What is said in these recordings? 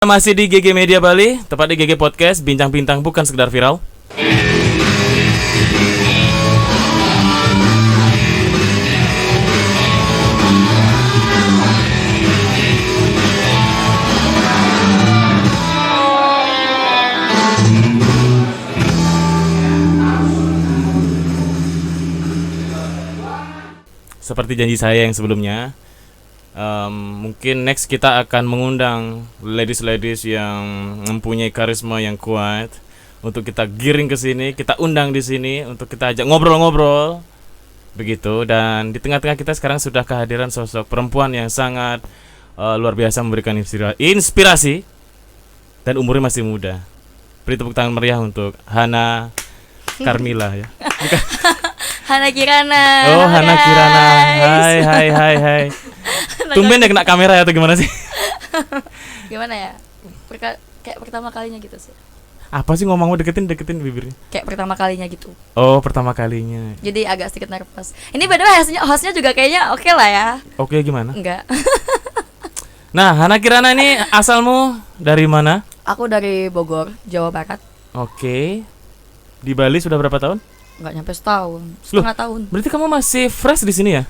Masih di GG Media Bali, tepat di GG Podcast, bincang-bintang bukan sekedar viral. Seperti janji saya yang sebelumnya, mungkin next kita akan mengundang ladies yang mempunyai karisma yang kuat untuk kita giring ke sini, kita undang di sini untuk kita ajak ngobrol-ngobrol begitu. Dan di tengah-tengah kita sekarang sudah kehadiran sosok perempuan yang sangat luar biasa, memberikan inspirasi dan umurnya masih muda. Beri tepuk tangan meriah untuk Hana Carmila ya. Hana Kirana. Oh, Halo Hana guys. Kirana. Hai. Tumben ya kena kamera ya atau gimana sih? Gimana ya? Kayak pertama kalinya gitu sih. Apa sih ngomong deketin bibirnya? Kayak pertama kalinya gitu. Oh, pertama kalinya. Jadi agak sedikit nervous. Ini by the way hostnya juga kayaknya oke lah ya. Oke, gimana? Enggak. Nah, Hana Kirana ini asalmu dari mana? Aku dari Bogor, Jawa Barat. Oke. Di Bali sudah berapa tahun? Enggak nyampe setahun, setengah tahun. Berarti kamu masih fresh di sini ya?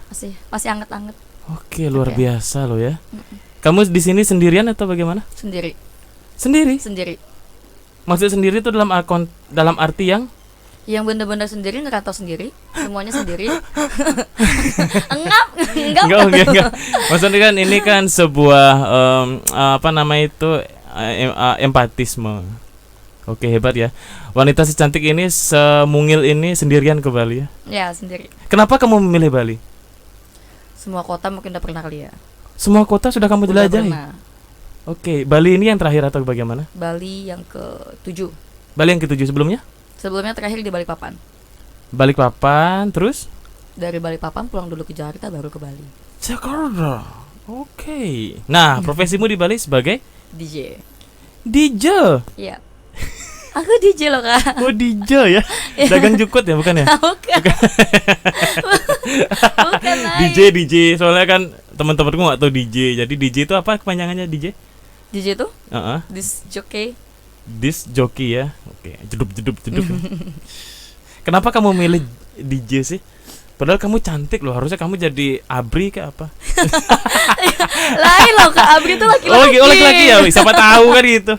Masih anget-anget. Oke, luar biasa loh ya. Kamu di sini sendirian atau bagaimana? Sendiri. Sendiri. Maksud sendiri itu dalam arti yang Yang bener-bener sendiri, ngerantau sendiri, semuanya sendiri. Enggak. Enggak. Maksudnya kan ini kan sebuah empatisme. Oke, hebat ya. Wanita secantik ini, semungil ini sendirian ke Bali ya? Ya, sendiri. Kenapa kamu memilih Bali? Semua kota mungkin udah pernah kali ya. Semua kota sudah kamu Udah jelajahi? pernah. Oke, Bali ini yang terakhir atau bagaimana? Bali yang ke-7. Bali yang ke-7 sebelumnya? Sebelumnya terakhir di Balikpapan. Balikpapan, terus? Dari Balikpapan pulang dulu ke Jakarta baru ke Bali. Jakarta. Oke. Nah, profesimu di Bali sebagai? DJ. DJ. Iya. Aku DJ loh kak. Oh, DJ ya? Dagang jukut ya, bukan ya? Bukan. Bukan lain. DJ. Soalnya kan teman-temanku nggak tahu DJ. Jadi DJ itu apa kepanjangannya DJ? DJ tuh Uh-uh. disc jockey. Disc jockey ya. Oke, jedup. Kenapa kamu milih DJ sih? Padahal kamu cantik loh, harusnya kamu jadi Abri kayak apa? Lain loh kak, Abri tuh laki-laki. Oh, laki-laki ya, siapa tahu kan gitu.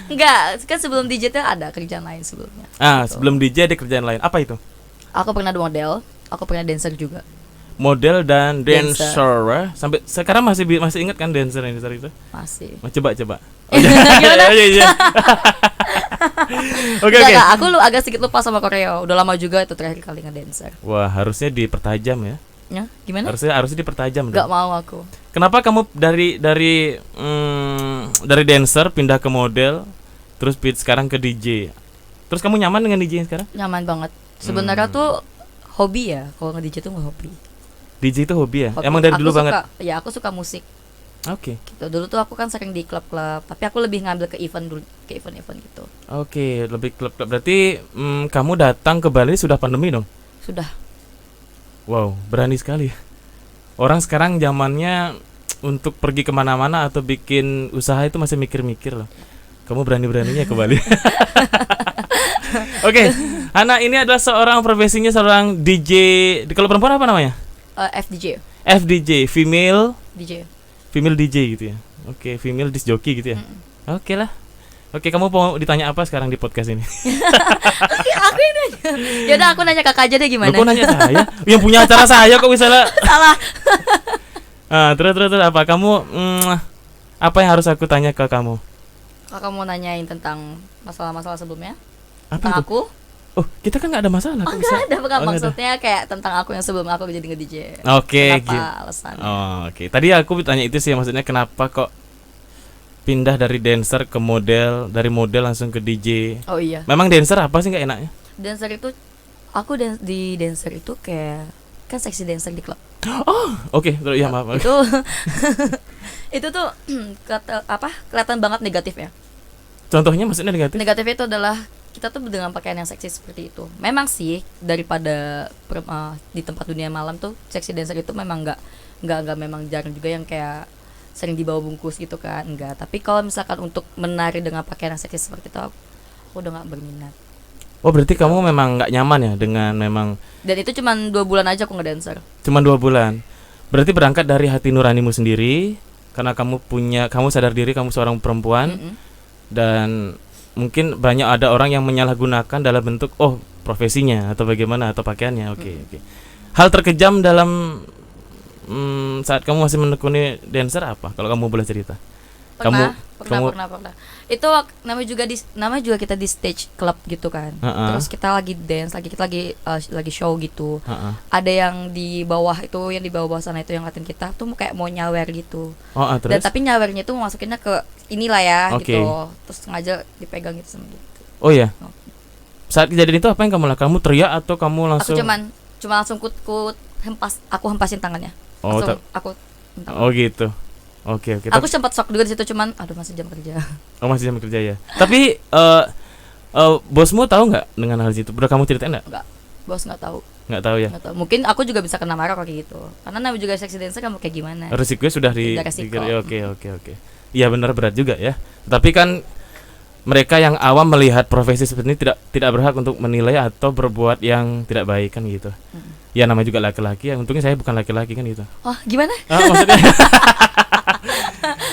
Enggak, kan sebelum DJ tuh ada kerjaan lain sebelumnya. Gitu. Sebelum DJ ada kerjaan lain. Apa itu? Aku pernah model, aku pernah dancer juga. Model dan dancer. Sampai sekarang masih ingat kan dancer itu? Masih. Coba. Oh, iya. Oke. Kak, aku agak sedikit lupa sama koreo. Udah lama juga itu terakhir kali ngedancer. Wah, harusnya dipertajam ya. Ya, gimana? Harusnya dipertajam. Gak mau aku. Kenapa kamu dari dancer pindah ke model, terus sekarang ke DJ? Terus kamu nyaman dengan DJ sekarang? Nyaman banget. Sebenarnya tuh hobi ya. Kalau nge-DJ tuh nggak hobi. DJ itu hobi ya? Hobi. Emang dari dulu banget? Ya, aku suka musik. Oke. Gitu. Dulu tuh aku kan sering di klub-klub, tapi aku lebih ngambil ke event dulu, ke event-event gitu. Oke, lebih klub-klub. Berarti kamu datang ke Bali sudah pandemi dong? Sudah. Wow, berani sekali. Orang sekarang zamannya untuk pergi kemana-mana atau bikin usaha itu masih mikir-mikir loh. Kamu berani-beraninya ke Bali. Oke, Hana ini adalah profesinya seorang DJ. Kalau perempuan apa namanya? FDJ, female DJ gitu ya. Oke, female disc jockey gitu ya. Oke lah. Oke, kamu mau ditanya apa sekarang di podcast ini? Oke, aku yang nanya. Yaudah aku nanya kakak aja deh gimana. Kok nanya saya? Yang punya acara saya kok misalnya. Salah. Terus apa? Kamu apa yang harus aku tanya ke kamu? Kakak mau nanyain tentang masalah-masalah sebelumnya? Apa tentang itu? aku? Oh, kita kan nggak ada masalah. Oh, nggak ada, bukan maksudnya kayak tentang aku yang sebelum aku jadi nge-DJ. Oke. Kenapa alasannya? Oke. Tadi aku tanya itu sih, maksudnya kenapa kok pindah dari dancer ke model, dari model langsung ke DJ. Oh iya. Memang dancer apa sih nggak enaknya? Dancer itu aku di dancer itu kayak kan seksi dancer di klub. Oh, oke. Terus ya maaf. Itu itu tuh kelihatan banget negatif ya. Contohnya maksudnya negatif? Negatif itu adalah kita tuh dengan pakaian yang seksi seperti itu. Memang sih daripada di tempat dunia malam tuh seksi dancer itu memang nggak memang jarang juga yang kayak sering dibawa bungkus gitu kan, enggak. Tapi kalau misalkan untuk menari dengan pakaian yang seksi seperti itu, aku udah nggak berminat. Oh berarti kamu memang nggak nyaman ya dengan memang Dan itu cuman 2 bulan aja aku ngedancer. cuma 2 bulan. Berarti berangkat dari hati nuranimu sendiri karena kamu sadar diri kamu seorang perempuan. Mm-mm. Dan mungkin banyak ada orang yang menyalahgunakan dalam bentuk profesinya atau bagaimana atau pakaiannya. Oke. Hal terkejam dalam saat kamu masih menekuni dancer apa? Kalau kamu boleh cerita. Pernah. kamu- Itu namanya juga kita di stage club gitu kan. Terus kita lagi dance, lagi show gitu. Ada yang di bawah sana itu yang ngatin kita tuh kayak mau nyawer gitu. Dan Terus? tapi nyawernya tuh masukinnya ke inilah ya Oke. gitu. Terus sengaja dipegang gitu sama gitu. Oh iya. Oh. Saat kejadian itu apa yang kamu lakukan? Kamu teriak atau kamu Aku langsung? cuma langsung aku hempasin tangannya. Oh, Langsung ta- aku hentak. oh gitu. Oke. Aku sempat shock juga di situ, cuman aduh masih jam kerja. Masih jam kerja ya. Tapi bosmu tahu nggak dengan hal itu? Udah kamu ceritain nggak? Enggak. Bos nggak tahu. Nggak tahu ya. Nggak tahu. Mungkin aku juga bisa kena marah kayak gitu. Karena namanya juga sexy dancer kamu kayak gimana? Resikonya sudah Udah resiko. Oke. Iya benar berat juga ya. Tapi kan mereka yang awam melihat profesi seperti ini tidak berhak untuk menilai atau berbuat yang tidak baik kan gitu. Ya namanya juga laki-laki ya. Untungnya saya bukan laki-laki kan gitu. Oh, gimana? Maksudnya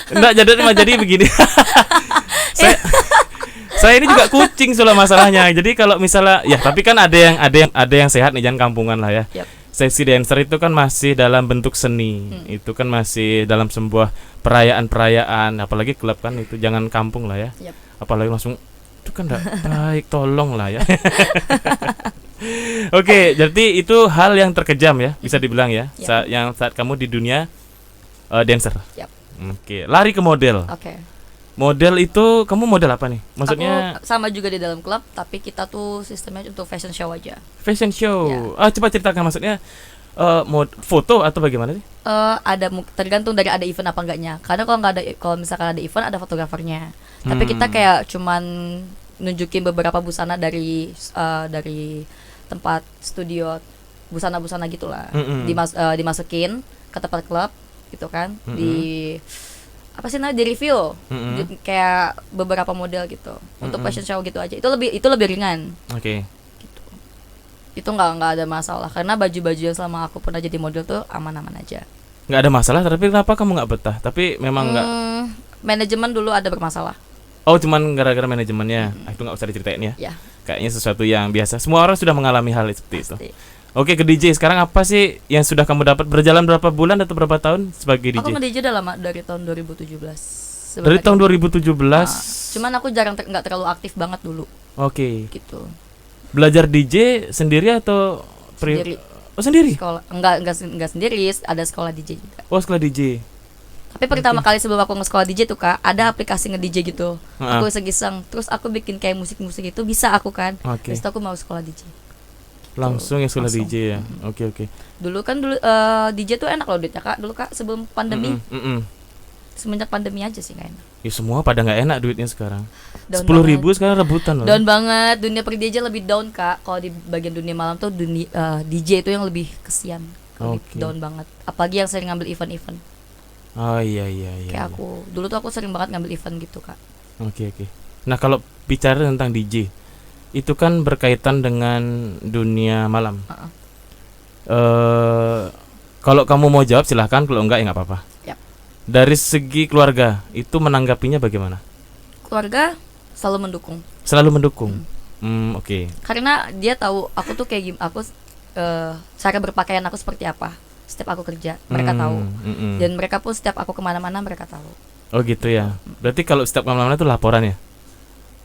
enggak jadi begini. saya ini juga kucing soal masalahnya. Jadi kalau misalnya ya tapi kan ada yang sehat nih, jangan kampungan lah ya. Yap. Sexy dancer itu kan masih dalam bentuk seni. Itu kan masih dalam sebuah perayaan, apalagi klub kan itu jangan kampung lah ya. Yap. Apalagi langsung itu kan enggak baik, tolong lah ya. Oke, jadi itu hal yang terkejam ya, bisa dibilang ya. Yap. Saat kamu di dunia dancer. Yap. Oke, lari ke model. Oke. Model itu kamu model apa nih? Maksudnya Aku sama juga di dalam klub, tapi kita tuh sistemnya untuk fashion show aja. fashion show. Ya. Coba ceritakan maksudnya foto atau bagaimana sih? Tergantung dari ada event apa enggaknya. Karena kalau misalkan ada event ada fotografernya. Tapi kita kayak cuman nunjukin beberapa busana dari tempat studio, busana-busana gitulah. Dimasukin ke tempat klub gitu kan. Apa sih namanya, di review. Kayak beberapa model gitu. Untuk fashion show gitu aja. Itu lebih ringan. Oke. Itu nggak ada masalah karena baju-baju yang selama aku pernah jadi model tuh aman-aman aja. Nggak ada masalah, tapi kenapa kamu nggak betah? Tapi memang nggak. Manajemen dulu ada bermasalah. Oh, cuman gara-gara manajemennya. Itu nggak usah diceritain ya. Ya, Kayaknya sesuatu yang biasa. Semua orang sudah mengalami hal seperti itu. pasti. Oke, ke DJ sekarang apa sih yang sudah kamu dapat? Berjalan berapa bulan atau berapa tahun sebagai DJ? Aku nge-DJ udah lama dari tahun 2017. Dari Sebenarnya. tahun 2017. Cuman aku jarang nggak terlalu aktif banget dulu Oke. gitu. Belajar DJ sendiri atau Sendiri. Oh, sendiri. Sekolah enggak sendiri, ada sekolah DJ juga. Oh, sekolah DJ. Tapi pertama kali sebelum aku nge-sekolah DJ tuh Kak, ada aplikasi nge-DJ gitu. Ha-ha. Aku iseng-iseng, terus aku bikin kayak musik-musik itu bisa aku kan. Oke. Terus aku mau sekolah DJ. Langsung ya sekolah Langsung. DJ ya. Oke. Dulu DJ tuh enak loh duitnya Kak. Dulu Kak sebelum pandemi. Semenjak pandemi aja sih nggak enak. Ya semua pada nggak enak duitnya sekarang. Down 10.000 banget. sekarang rebutan loh. Down banget, dunia per DJ lebih down Kak. Kalau di bagian dunia malam tuh DJ itu yang lebih kesian, lebih Oke. down banget. Apalagi yang sering ngambil event-event Oh iya. kayak aku. Dulu tuh aku sering banget ngambil event gitu Kak. Oke. Nah kalau bicara tentang DJ, itu kan berkaitan dengan dunia malam. Uh-uh. Kalau kamu mau jawab silahkan, kalau enggak ya nggak apa-apa. Yap. Dari segi keluarga, itu menanggapinya bagaimana? Keluarga selalu mendukung. Selalu mendukung. Oke. Karena dia tahu aku tuh kayak gimana, cara berpakaian aku seperti apa. Setiap aku kerja, mereka tahu. Dan mereka pun setiap aku kemana-mana mereka tahu. Oh gitu ya. Berarti kalau setiap kemana-mana itu laporan ya?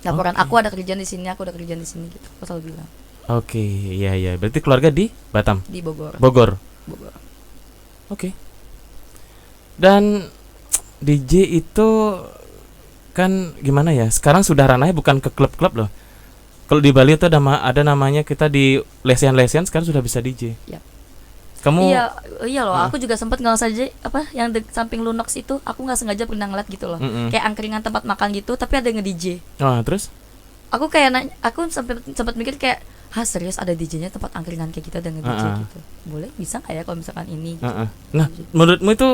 Laporan Oke. aku ada kerjaan di sini, aku ada kerjaan di sini gitu. Aku selalu bilang Oke, iya. Berarti keluarga di Batam, di Bogor. Bogor. Bogor. Oke. Dan DJ itu kan gimana ya? Sekarang sudah ranahnya bukan ke klub-klub loh. Kalau di Bali itu ada namanya, kita di lesian-lesian sekarang sudah bisa DJ. Yap. Kamu Iya loh, aku juga sempet nggak saja apa yang di samping Lunox itu, aku nggak sengaja pernah ngeliat gitu loh. Kayak angkringan tempat makan gitu, tapi ada nge-DJ. terus? Aku kayak nanya, aku sempat mikir kayak, serius ada DJ-nya tempat angkringan kayak gitu, ada nge-DJ gitu. Boleh, bisa nggak ya kalau misalkan ini gitu. Nah, menurutmu itu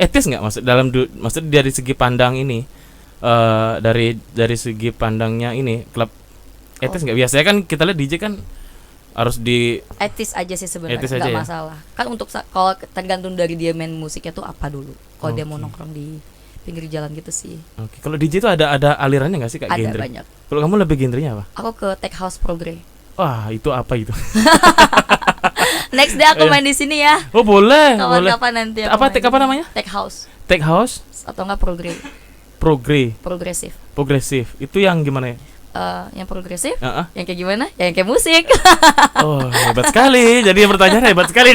etis nggak maksud maksud dari segi pandang ini, dari segi pandangnya ini klub etis nggak? Biasanya kan kita lihat DJ kan harus di Etis aja sih sebenarnya, Etis nggak aja ya? masalah. Kan untuk kalau tergantung dari dia main musiknya tuh apa dulu. Kalau dia mau Oke. nongkrong di pinggir jalan gitu sih. Oke, kalau DJ itu ada alirannya nggak sih, kayak Ada genre? banyak. Kalau kamu lebih genrenya apa? Aku ke tech house progre. Wah, itu apa itu? Next day aku Iya. main di sini ya. Oh, boleh, boleh. Kapan-kapan nanti aku Apa main tech di apa sini. namanya? Tech house Tech house, atau enggak progre, progresif. progresif. Itu yang gimana ya? Yang progresif, Heeh. yang kayak gimana? Yang kayak musik. Oh, hebat sekali. Jadi pertanyaan hebat sekali.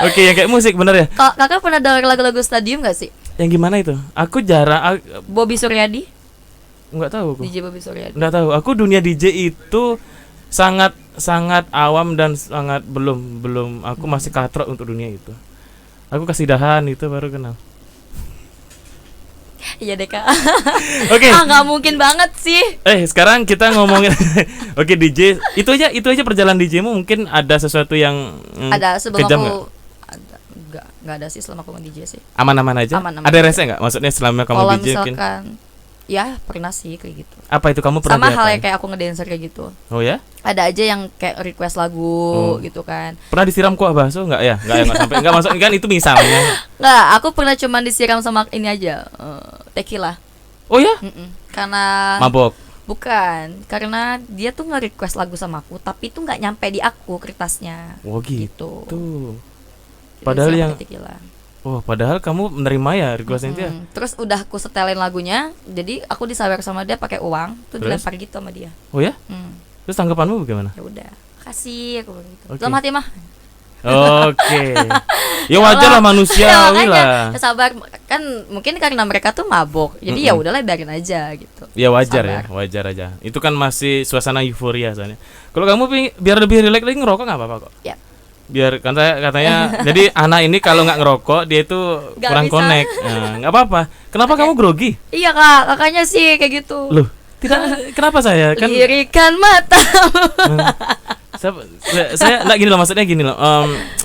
Oke, yang kayak musik bener ya? Kakak pernah dengar lagu-lagu Stadium gak sih? Yang gimana itu? Aku jarang Bobby Suryadi, nggak tahu aku. DJ Bobby Suryadi. Nggak tahu. Aku dunia DJ itu sangat awam dan sangat belum aku masih katrok untuk dunia itu. Aku kasih dahan itu baru kenal. Iya deh kak. Oke. Nggak mungkin banget sih. Sekarang kita ngomongin Oke, DJ. Itu aja perjalanan DJ-mu mungkin ada sesuatu yang Ada sebelum kejam aku ada nggak ada sih selama aku nge-DJ sih. aman-aman aja? Aman-aman Ada aja. rese nggak? Maksudnya selama kamu Kalau DJ mungkin. misalkan ya pernah sih kayak gitu. Apa itu, kamu pernah Sama diapain? halnya kayak aku ngedancer kayak gitu. Oh ya? Ada aja yang kayak request lagu Oh. gitu kan. Pernah disiram kuah bakso nggak ya? Nggak sampai. Nggak maksud kan itu misalnya. Nggak, aku pernah cuman disiram sama ini aja, tequila. Oh ya? Karena Mabok. bukan, karena dia tuh nge-request lagu sama aku, tapi itu nggak nyampe di aku kertasnya. Oh gitu. Gitu. Jadi Padahal disiram yang pakai tequila. Oh, padahal kamu menerima ya requestnya itu ya? Terus udah aku setelin lagunya, jadi aku disawer sama dia pakai uang, tuh Terus? dilempar gitu sama dia. Oh ya? Hmm. Terus tanggapanmu bagaimana? Ya udah, kasih aku bilang gitu. Oke. Dalam hati mah. Oke. Ya wajar lah, manusiawi lah. Ya sabar, kan mungkin karena mereka tuh mabok, jadi ya udahlah biarin aja gitu. Ya wajar ya, Sabar. wajar aja. Itu kan masih suasana euforia soalnya. Kalau kamu biar lebih rileks lagi ngerokok nggak apa-apa kok. Ya. Biar katanya jadi anak ini kalau nggak ngerokok dia itu Nggak kurang bisa. connect. Nah, nggak apa-apa. Kenapa kamu grogi? Iya kak, kakaknya sih kayak gitu. Loh, tidak. Kenapa saya kan? Lirikan mata. Saya nggak gini loh, maksudnya gini loh.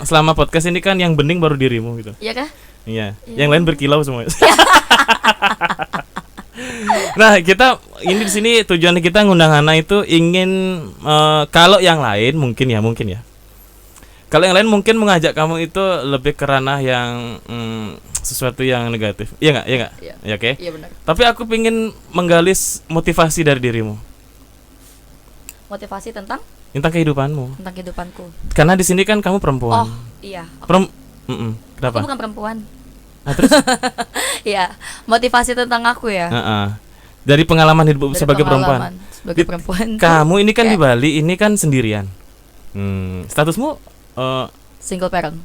Selama podcast ini kan yang bening baru dirimu gitu. Iya kah? Iya. Yang lain berkilau semua. Nah, kita ini di sini tujuan kita ngundang Hana itu ingin kalau yang lain mungkin ya. Kalau yang lain mungkin mengajak kamu itu lebih ke ranah yang sesuatu yang negatif. Iya nggak? Iya. Ya, oke. Iya benar. Tapi aku ingin menggali motivasi dari dirimu Motivasi tentang kehidupanmu. kehidupanku. Karena di sini kan kamu perempuan. Oh iya. Kenapa? Aku bukan perempuan. Nah, terus Iya. Motivasi tentang aku ya. dari pengalaman hidup Dari sebagai perempuan. pengalaman sebagai perempuan. Kamu ini kan di Kayak Bali, ini kan sendirian. Statusmu single parent.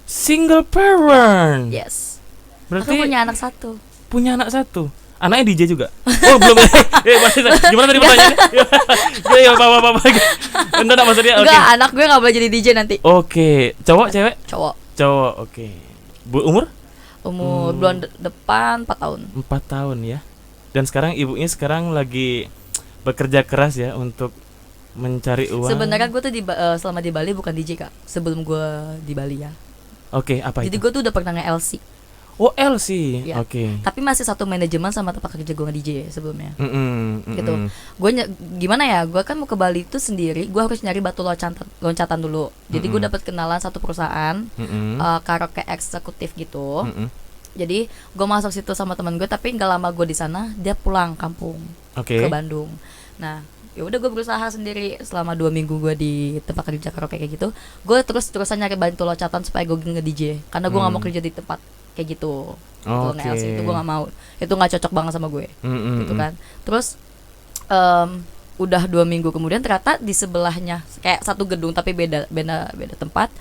single parent. Yes. Berarti Aku punya anak satu. punya anak satu. Anaknya DJ juga. Oh, belum. Gimana tadi pertanyaannya? Ya, apa-apa. Enggak, maksudnya oke. Enggak, anak gue nggak boleh jadi DJ nanti. Oke, cowok, cewek? Cowok. Cowok, oke. Umur? Umur bulan depan 4 tahun. 4 tahun ya. Dan sekarang ibunya lagi bekerja keras ya untuk mencari uang. Sebenarnya gue tuh selama di Bali bukan DJ kak. Sebelum gue di Bali ya. Oke, apa Jadi itu? gue tuh udah pernah nge-LC. Oh, LC. Iya. Oke. Tapi masih satu manajemen sama tempat kerja gue nge-DJ sebelumnya. Gitu. Mm-mm. Gue gimana ya? Gue kan mau ke Bali itu sendiri. Gue harus nyari batu loncatan dulu. Jadi gue dapat kenalan satu perusahaan Mm-mm. karaoke eksekutif gitu. Mm-mm. Jadi gue masuk situ sama temen gue. Tapi nggak lama gue di sana, dia pulang kampung Oke. ke Bandung. Nah, ya udah gue berusaha sendiri selama 2 minggu gue di tempat kerja karaoke kayak gitu. Gue terus-terusan nyari bantu loncatan supaya gue nge-DJ. Karena gue nggak mau kerja di tempat kayak gitu. Gitu, Oke. nge-LC itu gue nggak mau. Itu nggak cocok banget sama gue. Mm-mm. Gitu kan. Terus udah 2 minggu kemudian ternyata di sebelahnya kayak satu gedung tapi beda tempat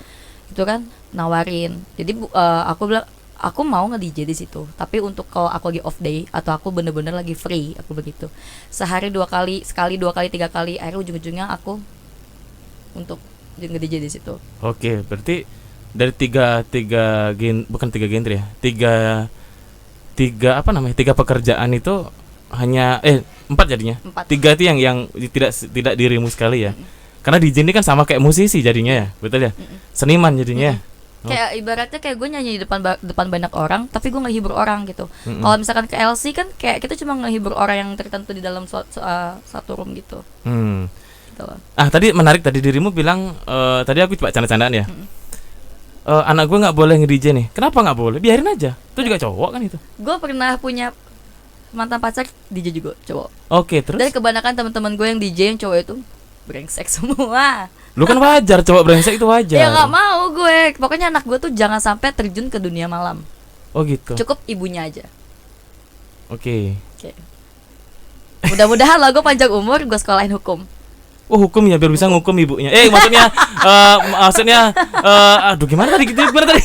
itu kan nawarin. Jadi aku bilang aku mau nge-DJ di situ. Tapi untuk kalau aku lagi off day atau aku bener-bener lagi free, aku begitu. Sehari 2 kali, sekali 2 kali 3 kali, akhirnya ujung-ujungnya aku untuk nge-DJ di situ. Oke, berarti dari bukan tiga genre ya, tiga apa namanya, 3 pekerjaan itu hanya 4 jadinya. 4. 3 itu yang tidak dirimu sekali ya. Karena DJ ini kan sama kayak musisi jadinya ya, betul ya, seniman jadinya. Kayak ibaratnya kayak gue nyanyi di depan banyak orang, tapi gue ngehibur orang gitu. Mm-mm. Kalau misalkan ke LC kan kayak kita cuma ngehibur orang yang tertentu di dalam satu room gitu. Hmm. Gitu loh. Tadi menarik tadi dirimu bilang tadi aku coba canda-candaan ya. Anak gue nggak boleh nge-DJ nih. Kenapa nggak boleh? Biarin aja. Itu juga cowok kan itu. Gue pernah punya mantan pacar DJ juga cowok. Oke, terus? Dan kebanyakan teman-teman gue yang DJ yang cowok itu brengsek semua. Lu kan wajar, cowok brengsek itu wajar. Ya nggak mau gue. Pokoknya anak gue tuh jangan sampai terjun ke dunia malam. Oh gitu. Cukup ibunya aja. Oke. Oke. Mudah-mudahan lah gue panjang umur, gue sekolahin hukum. Oh hukum ya biar bisa ngukum ibunya. Maksudnya aduh gimana tadi gitu gimana tadi?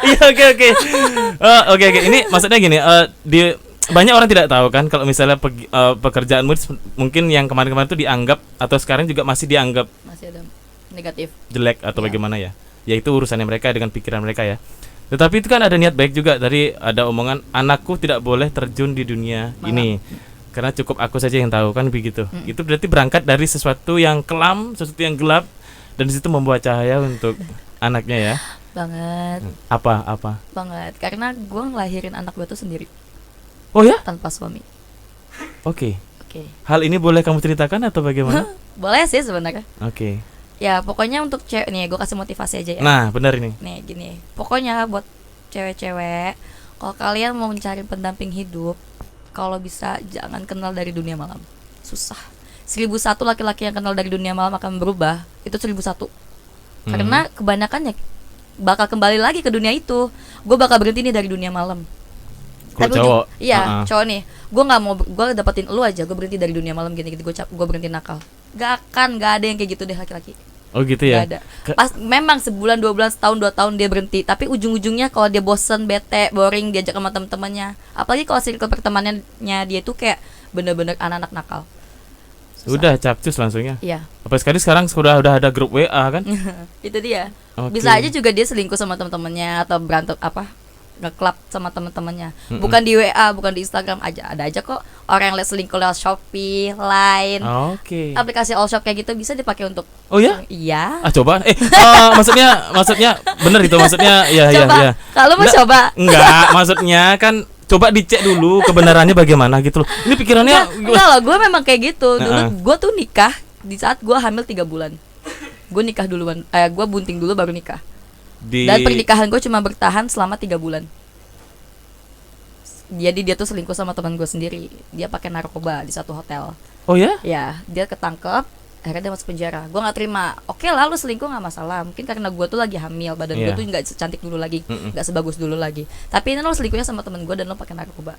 Iya oke. Oke. Ini maksudnya gini, di banyak orang tidak tahu kan kalau misalnya pekerjaanmu mungkin yang kemarin-kemarin itu dianggap atau sekarang juga masih dianggap Masih ada negatif. jelek atau Ya. bagaimana ya. Ya itu urusannya mereka dengan pikiran mereka ya. Tetapi itu kan ada niat baik juga dari ada omongan anakku tidak boleh terjun di dunia ini. Karena cukup aku saja yang tahu kan begitu. Itu berarti berangkat dari sesuatu yang kelam, sesuatu yang gelap dan di situ membawa cahaya untuk anaknya ya. Banget. Apa? Banget. Karena gue ngelahirin anak gue tuh sendiri Oh ya? tanpa suami. Oke. Oke. Hal ini boleh kamu ceritakan atau bagaimana? Boleh sih sebenarnya. Oke. Ya pokoknya untuk cewek nih, gue kasih motivasi aja ya. Nah, benar ini. Nih gini, pokoknya buat cewek-cewek, kalau kalian mau mencari pendamping hidup, kalau bisa jangan kenal dari dunia malam. Susah. 1001 laki-laki yang kenal dari dunia malam akan berubah. Itu 1001. Karena kebanyakannya bakal kembali lagi ke dunia itu. Gue bakal berhenti nih dari dunia malam. Kalau cowok. Iya, cowok nih. Gue nggak mau, gue dapetin lu aja. Gue berhenti dari dunia malam gini-gini. Gue berhenti nakal. Gak ada yang kayak gitu deh laki-laki. Oh gitu ya. Gak ada. Pas memang sebulan, 2 bulan, setahun, 2 tahun dia berhenti. Tapi ujung-ujungnya kalau dia bosen, bete, boring, diajak sama teman-temannya. Apalagi kalau circle pertemanannya dia tuh kayak bener-bener anak-anak nakal. Susah. Udah capcus langsungnya. Iya. Apa sekali sekarang sudah ada grup WA kan? Itu dia. Oke. Bisa aja juga dia selingkuh sama teman-temannya atau berantem nge-club sama teman-temannya. Bukan di WA, bukan di Instagram aja. Ada aja kok orang yang selingkuh lewat Shopee, Line, Oke. aplikasi all shop kayak gitu bisa dipakai untuk. Oh ya? Iya. Coba. Maksudnya bener itu maksudnya ya. Coba. Kalau mau Nggak, coba. Enggak, maksudnya kan coba dicek dulu kebenarannya bagaimana gitu loh. Ini pikirannya Enggak loh, gue memang kayak gitu. Dulu Heeh. gue tuh nikah di saat gue hamil 3 bulan. Gue nikah duluan. Gue bunting dulu baru nikah. Dan pernikahan gue cuma bertahan selama 3 bulan. Jadi dia tuh selingkuh sama teman gue sendiri. Dia pakai narkoba di satu hotel. Oh ya? Ya, dia ketangkep. Akhirnya dia masuk penjara. Gue nggak terima. Oke lah, lu selingkuh nggak masalah. Mungkin karena gue tuh lagi hamil, badan gue Iya. tuh nggak secantik dulu lagi, nggak sebagus dulu lagi. Tapi ini lo selingkuhnya sama temen gue dan lo pakai narkoba.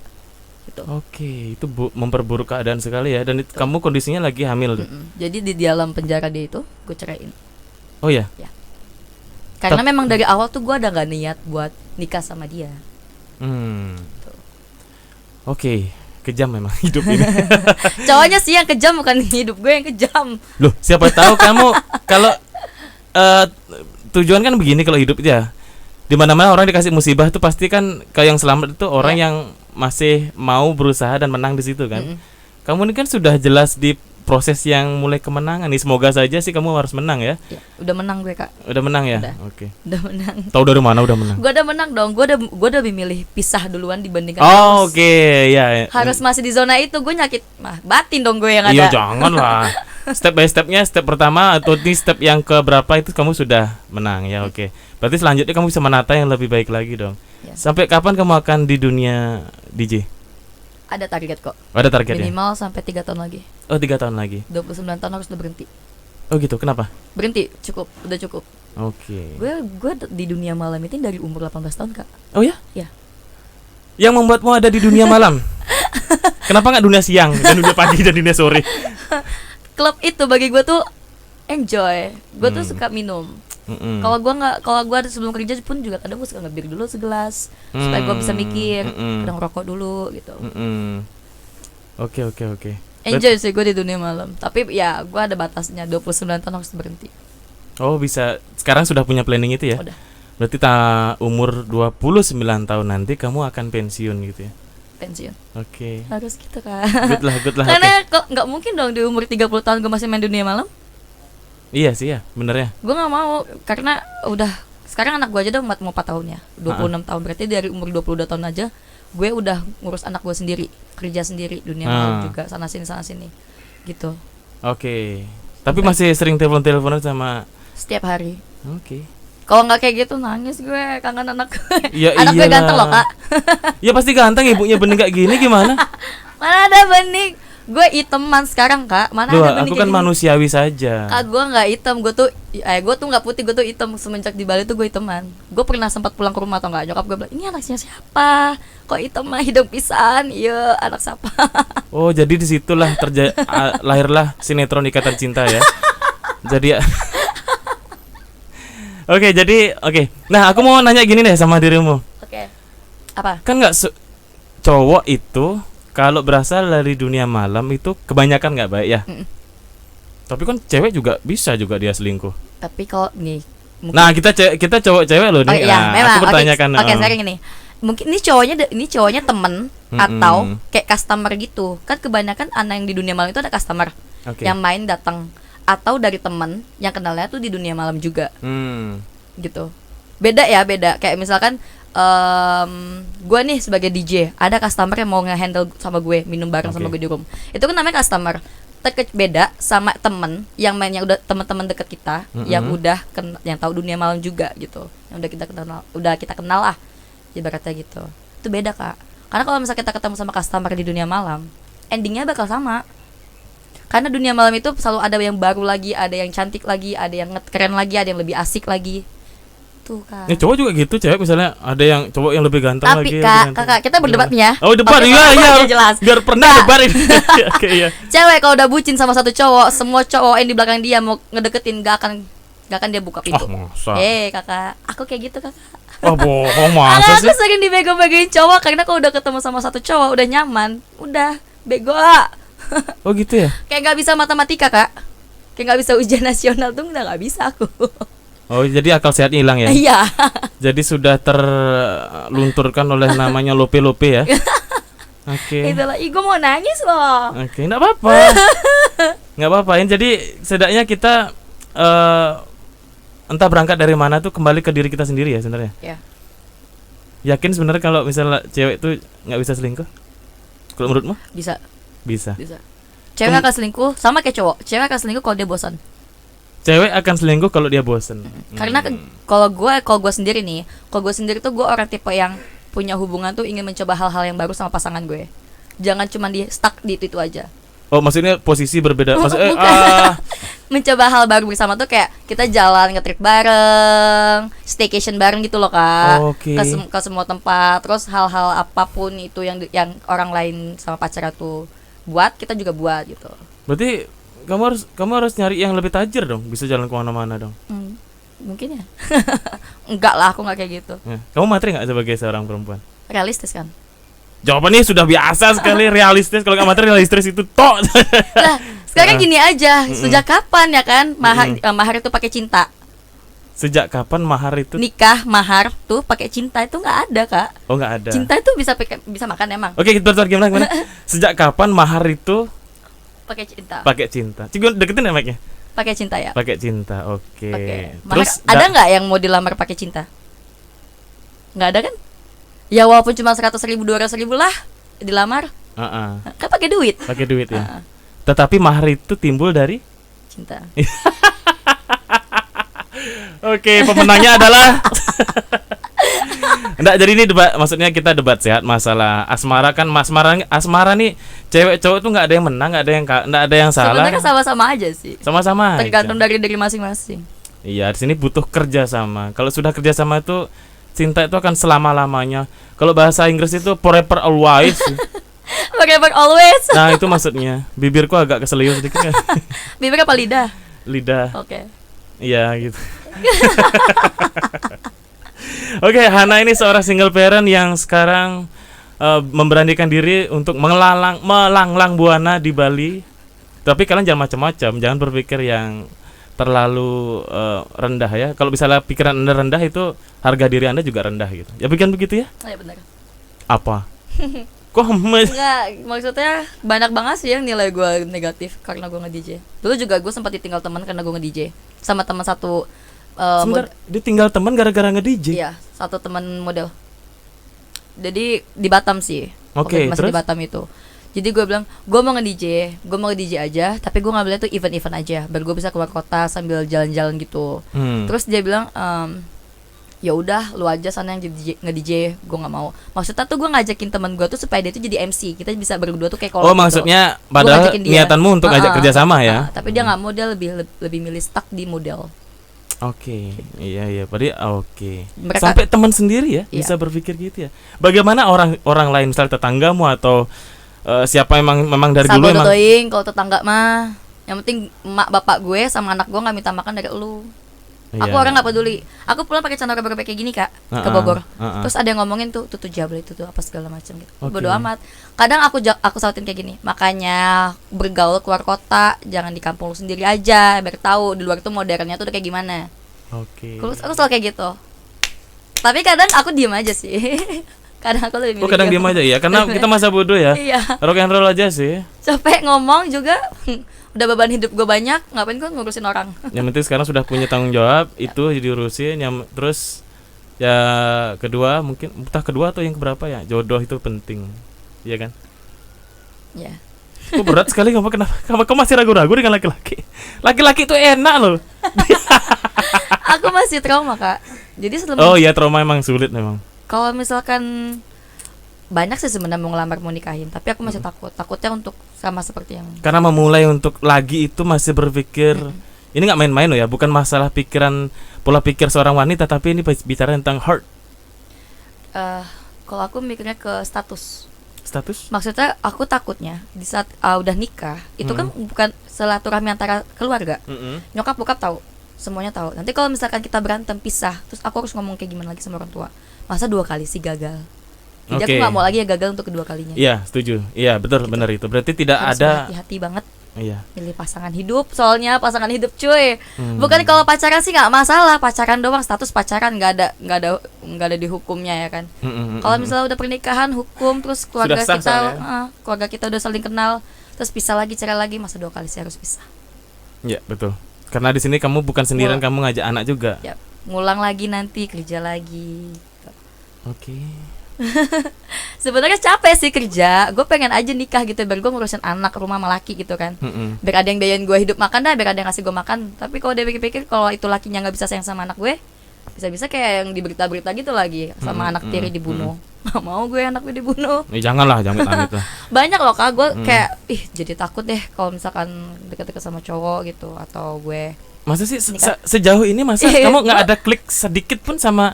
Gitu. Oke, itu memperburuk keadaan sekali ya. Dan kamu kondisinya lagi hamil tuh. Jadi di dalam penjara dia itu gue ceraiin. Oh ya? Karena memang dari awal tuh gue ada nggak niat buat nikah sama dia. Oke, kejam memang hidup ini. Cowoknya sih yang kejam, bukan hidup gue yang kejam. Loh, siapa tahu kamu kalau tujuan kan begini kalau hidup itu ya. Di mana-mana orang dikasih musibah tuh pasti kan kalau yang selamat itu orang yang masih mau berusaha dan menang di situ kan. Kamu ini kan sudah jelas di proses yang mulai kemenangan nih. Semoga saja sih kamu harus menang ya. Ya, udah menang gue kak. Udah menang ya? Udah. Oke. Udah menang. Tahu dari mana udah menang? Gue udah menang dong. Gue udah memilih pisah duluan dibandingkan Oh, harus, oke, ya. harus masih di zona itu. Gue nyakit batin dong gue yang ada. Iya, jangan lah. Step by stepnya, step pertama atau di step yang ke berapa itu kamu sudah menang ya, oke. Berarti selanjutnya kamu bisa menata yang lebih baik lagi dong. Ya. Sampai kapan kamu akan di dunia DJ? Ada target kok. Ada targetnya? Minimal sampai 3 tahun lagi. Oh, 3 tahun lagi. 29 tahun harus udah berhenti. Oh gitu, kenapa? Berhenti, cukup, udah cukup. Oke. Gue di dunia malam itu dari umur 18 tahun kak. Oh ya? Ya. Yang membuatmu ada di dunia malam? Kenapa nggak dunia siang dan dunia pagi dan dunia sore? Klub itu bagi gue tuh enjoy. Gue tuh suka minum. Kalau gue sebelum kerja pun juga kadang gue suka ngebir dulu segelas supaya gue bisa mikir, kadang rokok dulu gitu. Oke. Enjoy sih gue di dunia malam. Tapi ya gue ada batasnya, 29 tahun harus berhenti. Oh bisa. Sekarang sudah punya planning itu ya? Udah. Berarti umur 29 tahun nanti kamu akan pensiun gitu ya? Pensiun. Oke. Harus gitu kan. Good lah. Karena kok nggak mungkin dong di umur 30 tahun gue masih main dunia malam. Iya sih ya, bener ya. Gue nggak mau karena udah sekarang anak gue aja udah mau 4 tahun ya, 26 tahun, berarti dari umur 22 tahun aja gue udah ngurus anak gue sendiri, kerja sendiri, dunia malam juga, sana sini gitu. Oke. Tapi masih sering telepon-teleponan sama. Setiap hari. Oke. Kalau nggak kayak gitu nangis gue, kangen anak gue. Ya, anak gue iyalah. ganteng loh kak. Ya pasti ganteng, ibunya bening kayak gini gimana? Mana ada bening, gue iteman sekarang kak. Mana Loh, ada bening aku kayak kan gini? manusiawi saja. Kak gue nggak hitam, gue tuh nggak putih, gue tuh hitam. Semenjak di Bali tuh gue hiteman. Gue pernah sempat pulang ke rumah atau nggak, nyokap gue bilang, ini anaknya siapa? Kok hitam mah hidung pisan? Iya, anak siapa? Oh, jadi disitulah lahirlah sinetron Ikatan Cinta ya. Jadi Oke. Nah, aku mau nanya gini deh sama dirimu. Oke. Apa? Kan nggak cowok itu kalau berasal dari dunia malam itu kebanyakan nggak baik ya. Tapi kan cewek juga bisa juga dia selingkuh. Tapi kalau nih, Nah, kita cowok-cewek loh nih. iya, Nah, memang. aku bertanyakan. Oke, sekarang gini. Mungkin ini cowoknya temen atau kayak customer gitu. Kan kebanyakan anak yang di dunia malam itu ada customer Oke. yang main datang, atau dari temen yang kenalnya tuh di dunia malam juga gitu. Beda. Kayak misalkan gue nih sebagai DJ, ada customer yang mau nge-handle sama gue, minum bareng sama Oke. gue di room. Itu kan namanya customer. Beda sama temen yang mainnya udah teman-teman deket kita, yang udah yang tahu dunia malam juga gitu, yang udah kita kenal lah ibaratnya gitu. Itu beda kak, karena kalau misalnya kita ketemu sama customer di dunia malam, endingnya bakal sama. Karena dunia malam itu selalu ada yang baru lagi, ada yang cantik lagi, ada yang keren lagi, ada yang lebih asik lagi. Tuh kak. Ya cowok juga gitu, cewek misalnya ada yang cowok yang lebih ganteng Tapi lagi. kak, kakak kita berdebat nih ya. Oh, debat. Oke, Iya. jelas. Biar pernah Kak. debat ini. Oke, iya. Cewek kalau udah bucin sama satu cowok, semua cowok yang di belakang dia mau ngedeketin gak akan dia buka pintu. Masa? Kakak, aku kayak gitu kakak. Oh, bohong Karena masa aku sih? sering dibego-begoin cowok, karena kalau udah ketemu sama satu cowok udah nyaman, udah bego. Oh, gitu ya? Kayak nggak bisa matematika kak, kayak nggak bisa ujian nasional tuh udah nggak bisa aku. Oh, jadi akal sehatnya hilang ya? Iya. Jadi sudah terlunturkan oleh namanya lope-lope ya? Oke. Itulah, ih gue mau nangis loh. Oke, enggak apa-apa. Enggak apa-apa. Jadi setidaknya kita entah berangkat dari mana tuh kembali ke diri kita sendiri ya sebenarnya. Ya. Yakin sebenarnya kalau misalnya cewek tuh nggak bisa selingkuh? Kalau menurutmu? Bisa. Bisa. Cewek akan selingkuh sama kayak cowok. Cewek akan selingkuh kalau dia bosan. Cewek akan selingkuh kalau dia bosen. Karena kalau gue sendiri tuh gue orang tipe yang punya hubungan tuh ingin mencoba hal-hal yang baru sama pasangan gue. Jangan cuma di stuck di itu aja. Oh, maksudnya posisi berbeda. Maksudnya Bukan. Mencoba hal baru bersama tuh kayak kita jalan nge-trip bareng, staycation bareng gitu loh kak. Oke. Ke semua tempat. Terus hal-hal apapun itu yang orang lain sama pacar tuh buat, kita juga buat gitu. Berarti kamu harus nyari yang lebih tajir dong, bisa jalan kemana-mana dong. Mungkin ya. Enggak lah, aku nggak kayak gitu. Ya. Kamu materi nggak sebagai seorang perempuan? Realistis kan. Jawabannya sudah biasa sekali, realistis. Kalau nggak materi, realistis itu tok. Lah, sekarang gini aja, sejak kapan ya kan mahar itu pakai cinta? Sejak kapan mahar itu? Nikah mahar tuh pakai cinta itu nggak ada kak. Oh, nggak ada. Cinta itu bisa makan emang. Oke, kita gimana? Sejak kapan mahar itu Pakai cinta. pakai cinta? Cigo deketin ya mic-nya. Pakai cinta ya. Pakai cinta. Oke. Mahar, ada nggak yang mau dilamar pakai cinta? Nggak ada kan? Ya walaupun cuma 100.000 200.000 lah dilamar, kan pakai duit. Pakai duit ya. Tetapi mahar itu timbul dari Cinta. Oke, pemenangnya adalah Enggak, jadi ini debat, maksudnya kita debat sehat masalah asmara kan. Asmara nih cewek cowok tuh nggak ada yang menang, nggak ada yang salah. Sebenarnya sama-sama aja sih. Sama-sama aja. Tergantung dari masing-masing. Iya, di sini butuh kerja sama. Kalau sudah kerja sama itu cinta itu akan selama-lamanya. Kalau bahasa Inggris itu forever always. Forever always. Nah, itu maksudnya. Bibirku agak keseliu sedikit kan. Bibir apa lidah? Lidah. Oke. Iya, gitu. Oke, Hana ini seorang single parent yang sekarang memberanikan diri untuk melanglang buana di Bali. Tapi kalian jangan macam-macam, jangan berpikir yang terlalu rendah ya. Kalau misalnya pikiran Anda rendah, itu harga diri Anda juga rendah gitu. Ya bukan begitu ya? Oh ya benar. Apa? Kok Enggak, maksudnya banyak banget sih yang nilai gue negatif karena gue nge-DJ. Dulu juga gue sempat ditinggal teman karena gue nge-DJ sama teman satu Sebentar, dia tinggal teman gara-gara nge-DJ. Iya, satu teman model. Jadi di Batam sih. Oke, Waktu masih terus? di Batam itu. Jadi gue bilang, gue mau nge-DJ aja, tapi gue ngambilnya tuh event-event aja, biar gue bisa keluar kota sambil jalan-jalan gitu. Terus dia bilang, ya udah, lu aja sana yang jadi nge-DJ, gue nggak mau. Maksudnya tuh gue ngajakin teman gue tuh supaya dia tuh jadi MC, kita bisa berdua tuh kayak Oh, gitu. maksudnya Gua padahal ngajakin dia. niatanmu untuk ngajak kerjasama ya? Tapi dia nggak mau, dia lebih milih stuck di model. Oke, iya, berarti oke. Mereka- Sampai teman sendiri ya Iya. bisa berpikir gitu ya. Bagaimana orang lain, misalnya tetanggamu atau siapa memang dari dulu emang Sabodoing kalau tetangga mah. Yang penting emak bapak gue sama anak gue nggak minta makan dari lu. Iya. Aku orang nggak peduli. Aku pulang pakai celana robek kayak gini kak ke Bogor. Terus ada yang ngomongin tuh jabel itu tuh apa segala macam gitu. Oke. Bodo amat. Kadang aku sautin kayak gini. Makanya bergaul keluar kota, jangan di kampung lu sendiri aja. Biar tahu di luar tuh modernnya tuh udah kayak gimana. Oke. Aku selalu kayak gitu. Tapi kadang aku diem aja sih. Kadang aku lebih milih Oh, kadang diam aja ya, karena kita masa bodoh ya. Iya. Rock and roll aja sih. Capek ngomong juga. Udah beban hidup gue banyak, ngapain gue ngurusin orang. Yang penting sekarang sudah punya tanggung jawab, itu diurusin. Terus ya kedua mungkin entah kedua atau yang keberapa ya, jodoh itu penting. Iya kan? Ya. Kok berat sekali kamu, kenapa? Kamu masih ragu-ragu dengan laki-laki? Laki-laki itu enak loh. Aku masih trauma kak. Jadi sebelum Oh iya, trauma emang sulit memang. kalau misalkan banyak sih sebenarnya mau ngelamar mau nikahin, tapi aku masih takutnya untuk sama seperti yang Karena memulai untuk lagi itu masih berpikir ini nggak main-main loh ya, bukan masalah pikiran pola pikir seorang wanita, tapi ini bicara tentang heart. kalau aku mikirnya ke status. Status? Maksudnya aku takutnya di saat udah nikah itu kan bukan silaturahmi antara keluarga. Nyokap bokap tahu, semuanya tahu. Nanti kalau misalkan kita berantem pisah, terus aku harus ngomong kayak gimana lagi sama orang tua? Masa 2 kali sih gagal? Jadi aku Oke. nggak mau lagi ya gagal untuk kedua kalinya. Iya, setuju. Iya, betul, benar itu. Berarti tidak Harus ada. hati-hati banget Iya. milih pasangan hidup. Soalnya pasangan hidup cuy. Bukan kalau pacaran sih nggak masalah, pacaran doang, status pacaran nggak ada di hukumnya ya kan. Kalau misalnya udah pernikahan, hukum, terus keluarga Sudah sah kita soalnya. keluarga kita udah saling kenal, terus pisah lagi, cerai lagi, masa 2 kali sih harus pisah. Iya, betul. Karena di sini kamu bukan sendirian, kamu ngajak anak juga. Ya, ngulang lagi nanti kerja lagi. Oke. Sebenarnya capek sih kerja. Gue pengen aja nikah gitu biar gue ngurusin anak, rumah sama laki gitu kan. Biar ada yang biayain gue hidup makan dah, biar ada yang ngasih gue makan. Tapi kalau dia pikir-pikir kalau itu lakinya nggak bisa sayang sama anak gue, bisa-bisa kayak yang di berita-berita gitu lagi sama anak tiri dibunuh. Gak mau gue anak gue dibunuh. Janganlah, jangan amit lah. Banyak loh kak, gue kayak jadi takut deh kalau misalkan deket-deket sama cowok gitu atau gue. Masa sih sejauh ini masa kamu nggak ada klik sedikit pun sama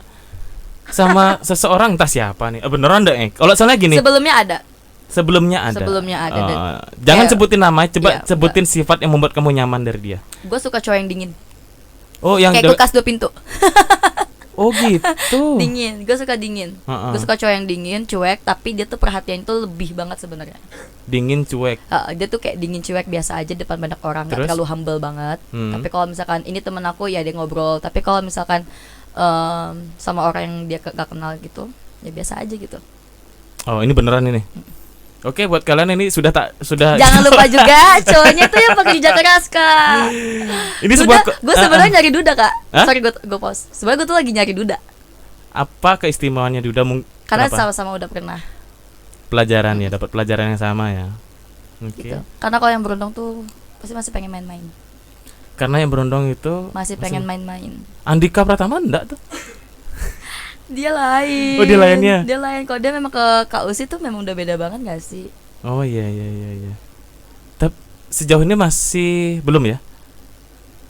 seseorang, entah siapa nih? Beneran deh. Kalau soalnya gini, Sebelumnya ada. sebelumnya ada. Dan Jangan kayak- sebutin nama, coba Iya, sebutin sifat yang membuat kamu nyaman dari dia. Gue suka cowok yang dingin. Oh, yang Kayak kulkas 2 pintu. Oh gitu. Dingin, gue suka dingin. Gue suka cowok yang dingin, cuek, tapi dia tuh perhatian tuh lebih banget sebenarnya. Dingin, cuek. Dia tuh kayak dingin cuek biasa aja depan banyak orang, nggak Terus? terlalu humble banget. Tapi kalau misalkan ini temen aku ya dia ngobrol. Tapi kalau misalkan sama orang yang dia gak kenal gitu, ya biasa aja gitu. Oh, ini beneran ini. Oke, buat kalian ini sudah. Jangan lupa juga cowoknya tuh yang pekerja keras kak. Ini Duda, sebuah gue sebenarnya nyari duda kak. Hah? Sorry gue pause. Sebenarnya gue tuh lagi nyari duda. apa keistimewaannya Duda? Karena Kenapa? sama-sama udah pernah. Pelajaran ya, dapat pelajaran yang sama ya. Oke. Gitu. Karena kalau yang beruntung tuh pasti masih pengen main-main. Karena yang berondong itu Masih pengen main-main. Andika Pratama enggak tuh? Dia lain. Oh, dia lainnya. Dia lain. Kalau dia memang ke KUSI tuh memang udah beda banget gak sih? Oh iya. Tapi sejauh ini masih belum ya?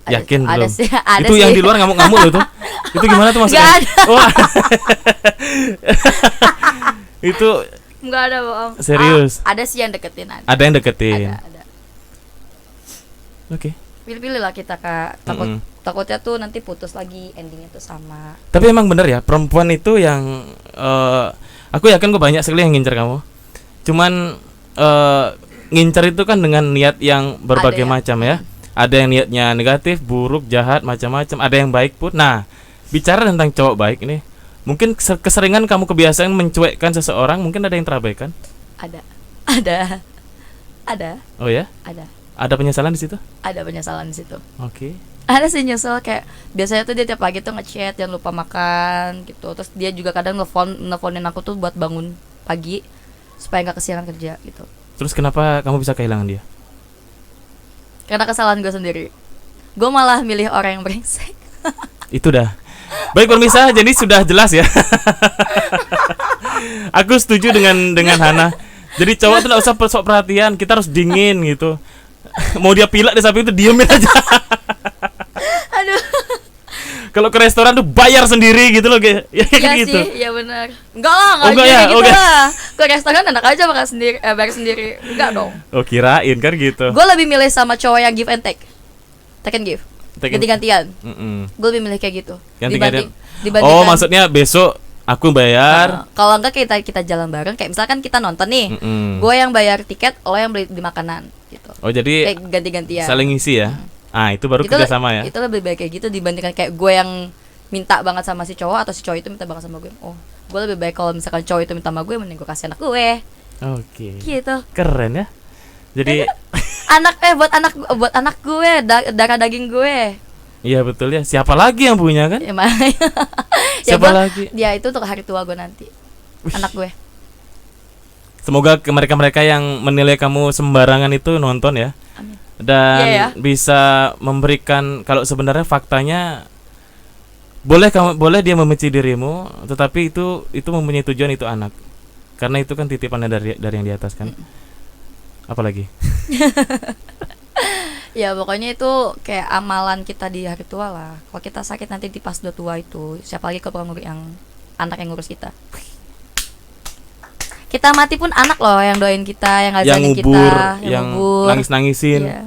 Yakin ada belum? sih, ada itu sih. yang di luar ngamuk-ngamuk loh tuh. Itu gimana tuh maksudnya? Gak ada. Wah. Itu Enggak ada bohong. Serius? Ada sih yang deketin. ada yang deketin. Ada. Oke. Pilih-pilih lah kita kak. Takutnya tuh nanti putus lagi, endingnya tuh sama. Tapi emang bener ya, perempuan itu yang aku yakin kok banyak sekali yang ngincer kamu. Cuman ngincer itu kan dengan niat yang berbagai Ada ya. macam ya. Ada yang niatnya negatif, buruk, jahat, macam-macam. Ada yang baik pun. Nah, bicara tentang cowok baik ini, mungkin keseringan kamu kebiasaan mencuekkan seseorang, mungkin ada yang terabaikan. Ada. Oh ya? Ada. Ada penyesalan di situ? Ada penyesalan di situ. Oke. Ada sih nyesel, kayak biasanya tuh dia tiap pagi tuh ngechat jangan lupa makan gitu. Terus dia juga kadang nelfonin aku tuh buat bangun pagi supaya nggak kesiangan kerja gitu. Terus kenapa kamu bisa kehilangan dia? Karena kesalahan gue sendiri. Gue malah milih orang yang brengsek. Itu dah. Baik pemirsa, jadi sudah jelas ya. Aku setuju dengan Hana. Jadi cowok tuh gak usah sok perhatian, kita harus dingin gitu. Mau dia pilek di samping itu diemin aja. Aduh. Kalau ke restoran tuh bayar sendiri gitu loh, kayak ya, Iya gitu. sih, iya benar. Enggak lah, Oh, enggak ya? gitu Oke. lah. Ke restoran enak aja makan sendiri, bayar sendiri. Enggak dong. Oh kirain kan gitu. Gue lebih milih sama cowok yang give and take. Take and give. Take and- Ganti-gantian. Mm-mm. Gue lebih milih kayak gitu. Ganti-gantian. Dibandingkan. Oh maksudnya besok aku bayar. Kalau enggak kita jalan bareng, kayak misalkan kita nonton nih. Mm-mm. Gue yang bayar tiket, lo yang beli di makanan gitu. Oh jadi Kayak ganti-gantian. saling ngisi ya. Ah itu baru kerjasama ya. Itu lebih baik kayak gitu dibandingkan kayak gue yang minta banget sama si cowok atau si cowok itu minta banget sama gue. Oh, gue lebih baik kalau misalkan cowok itu minta sama gue, mending gue kasih anak gue. Oke. Gitu. Keren ya. Jadi Buat anak gue, darah daging gue. iya betul ya. Siapa lagi yang punya kan? Ya, makanya. Siapa lagi? Ya itu untuk hari tua gue nanti. Anak gue. Semoga ke mereka-mereka yang menilai kamu sembarangan itu nonton ya. Amin. Dan Iya ya. bisa memberikan kalau sebenarnya faktanya boleh dia membenci dirimu, tetapi itu mempunyai tujuan, itu anak. Karena itu kan titipannya dari yang di atas kan. Apalagi? Ya pokoknya itu kayak amalan kita di hari tua lah. Kalau kita sakit nanti di pas udah tua itu, siapa lagi kalau yang anak yang ngurus kita. Kita mati pun anak loh yang doain kita, yang Yang ngajarin ngubur, kita, yang ngubur. nangis-nangisin. Iya.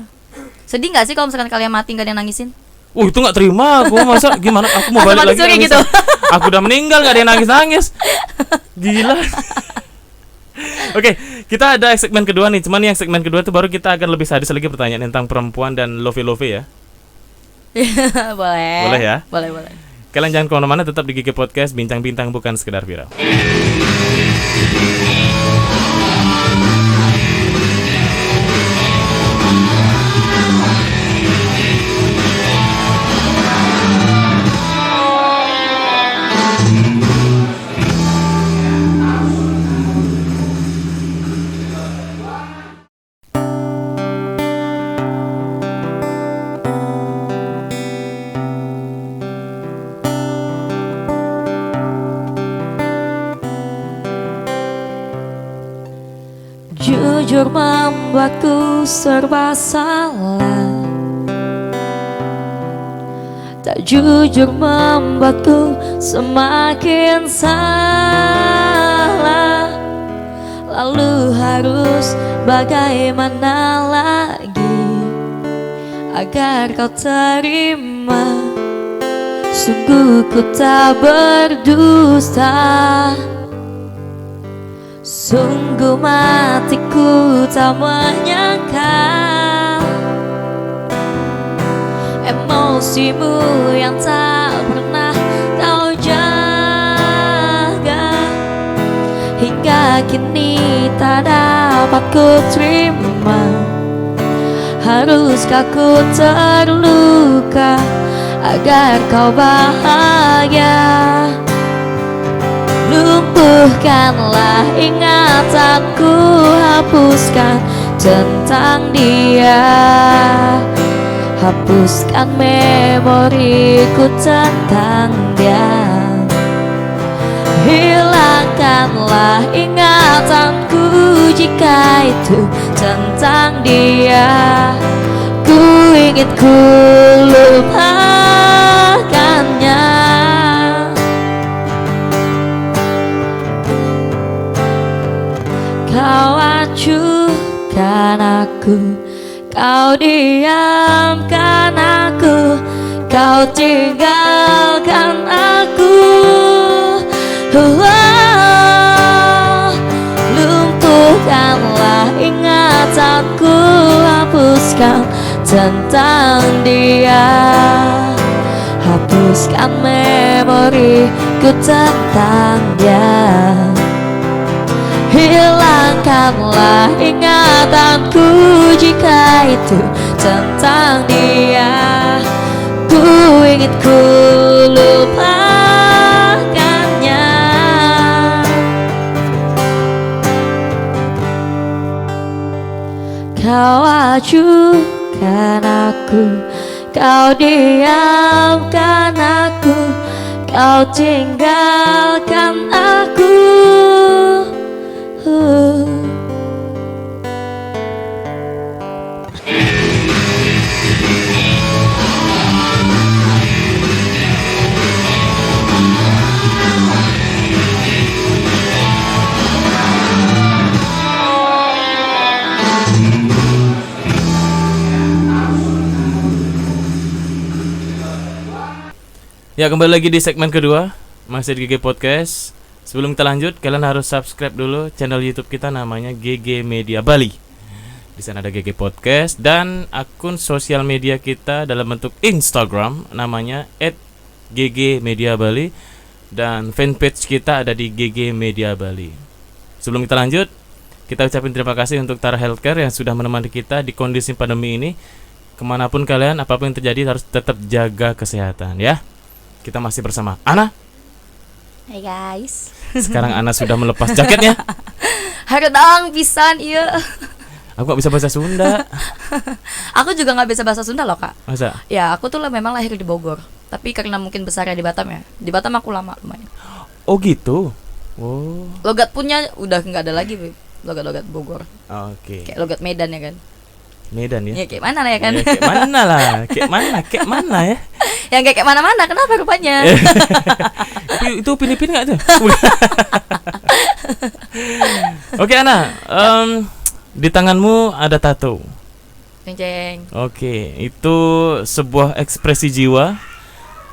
Sedih nggak sih kalau misalkan kalian mati nggak ada yang nangisin? Itu nggak terima aku, masa gimana aku mau Masa balik lagi manusia nangis. gitu. Aku udah meninggal nggak ada yang nangis gila. Oke, kita ada segmen kedua nih. Cuman yang segmen kedua itu baru kita akan lebih sadis lagi pertanyaan tentang perempuan dan love ya. Boleh. Boleh ya? Boleh. Kalian jangan kemana-mana, tetap di Gigi Podcast, bincang-bintang bukan sekedar viral. Jujur membuatku serba salah, tak jujur membuatku semakin salah. Lalu harus bagaimana lagi agar kau terima? Sungguh ku tak berdusta, sungguh matiku tak menyangka emosimu yang tak pernah kau jaga, hingga kini tak dapat ku terima. Haruskah ku terluka agar kau bahagia? Lumpuhkanlah ingatanku, hapuskan tentang dia, hapuskan memoriku tentang dia. Hilangkanlah ingatanku jika itu tentang dia. Ku ingin ku lupakannya. Kau acuhkan aku, kau diamkan aku, kau tinggalkan aku. Lumpuhkanlah ingatanku, hapuskan tentang dia, hapuskan memoriku tentang dia. Hilangkanlah ingatanku jika itu tentang dia. ingin ku lupakannya. Kau acuhkan aku, kau diamkan aku, kau tinggalkan aku. Ya, kembali lagi di segmen kedua masih di GG Podcast. Sebelum kita lanjut, kalian harus subscribe dulu channel YouTube kita, namanya GG Media Bali. Di sana ada GG Podcast dan akun sosial media kita dalam bentuk Instagram namanya @ggmediabali dan fanpage kita ada di GG Media Bali. Sebelum kita lanjut, kita ucapin terima kasih untuk Tara Healthcare yang sudah menemani kita di kondisi pandemi ini. Kemanapun kalian, apapun yang terjadi, harus tetap jaga kesehatan ya. Kita masih bersama Ana. Hai guys. Sekarang Ana sudah melepas jaketnya. Haredang pisan iya. Aku gak bisa bahasa Sunda. Aku juga gak bisa bahasa Sunda loh kak. Masa? Ya aku tuh memang lahir di Bogor, tapi karena mungkin besarnya di Batam ya. Di Batam aku lama lumayan. Oh gitu. Oh. Logat punya udah nggak ada lagi, Beb. Logat-logat Bogor. Oke. Kayak logat Medan ya kan. Medan ya. Ya kayak mana lah ya kan. Ya, kayak mana lah? Kayak mana ya? Yang kayak mana-mana, kenapa rupanya? Itu Upin-Ipin nggak tuh? Oke Ana, di tanganmu ada tato. Ceng-ceng. Oke, itu sebuah ekspresi jiwa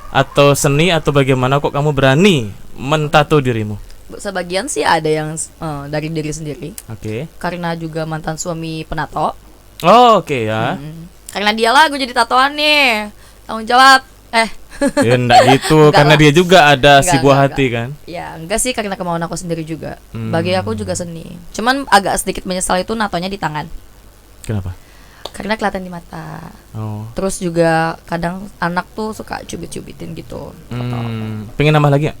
atau seni atau bagaimana kok kamu berani mentato dirimu? Sebagian sih ada yang dari diri sendiri. Oke. Karena juga mantan suami penato. Oh, oke ya. Karena dialah gue jadi tatoan nih. Tanggung jawab. Ya enggak gitu, Enggak karena lah. dia juga ada si Enggak, buah enggak, hati kan. Ya enggak sih, karena kemauan aku sendiri juga. Bagi aku juga seni. Cuman agak sedikit menyesal itu natonya di tangan. Kenapa? Karena kelihatan di mata. Oh. Terus juga kadang anak tuh suka cubit-cubitin gitu. Foto. Pengen nambah lagi ya?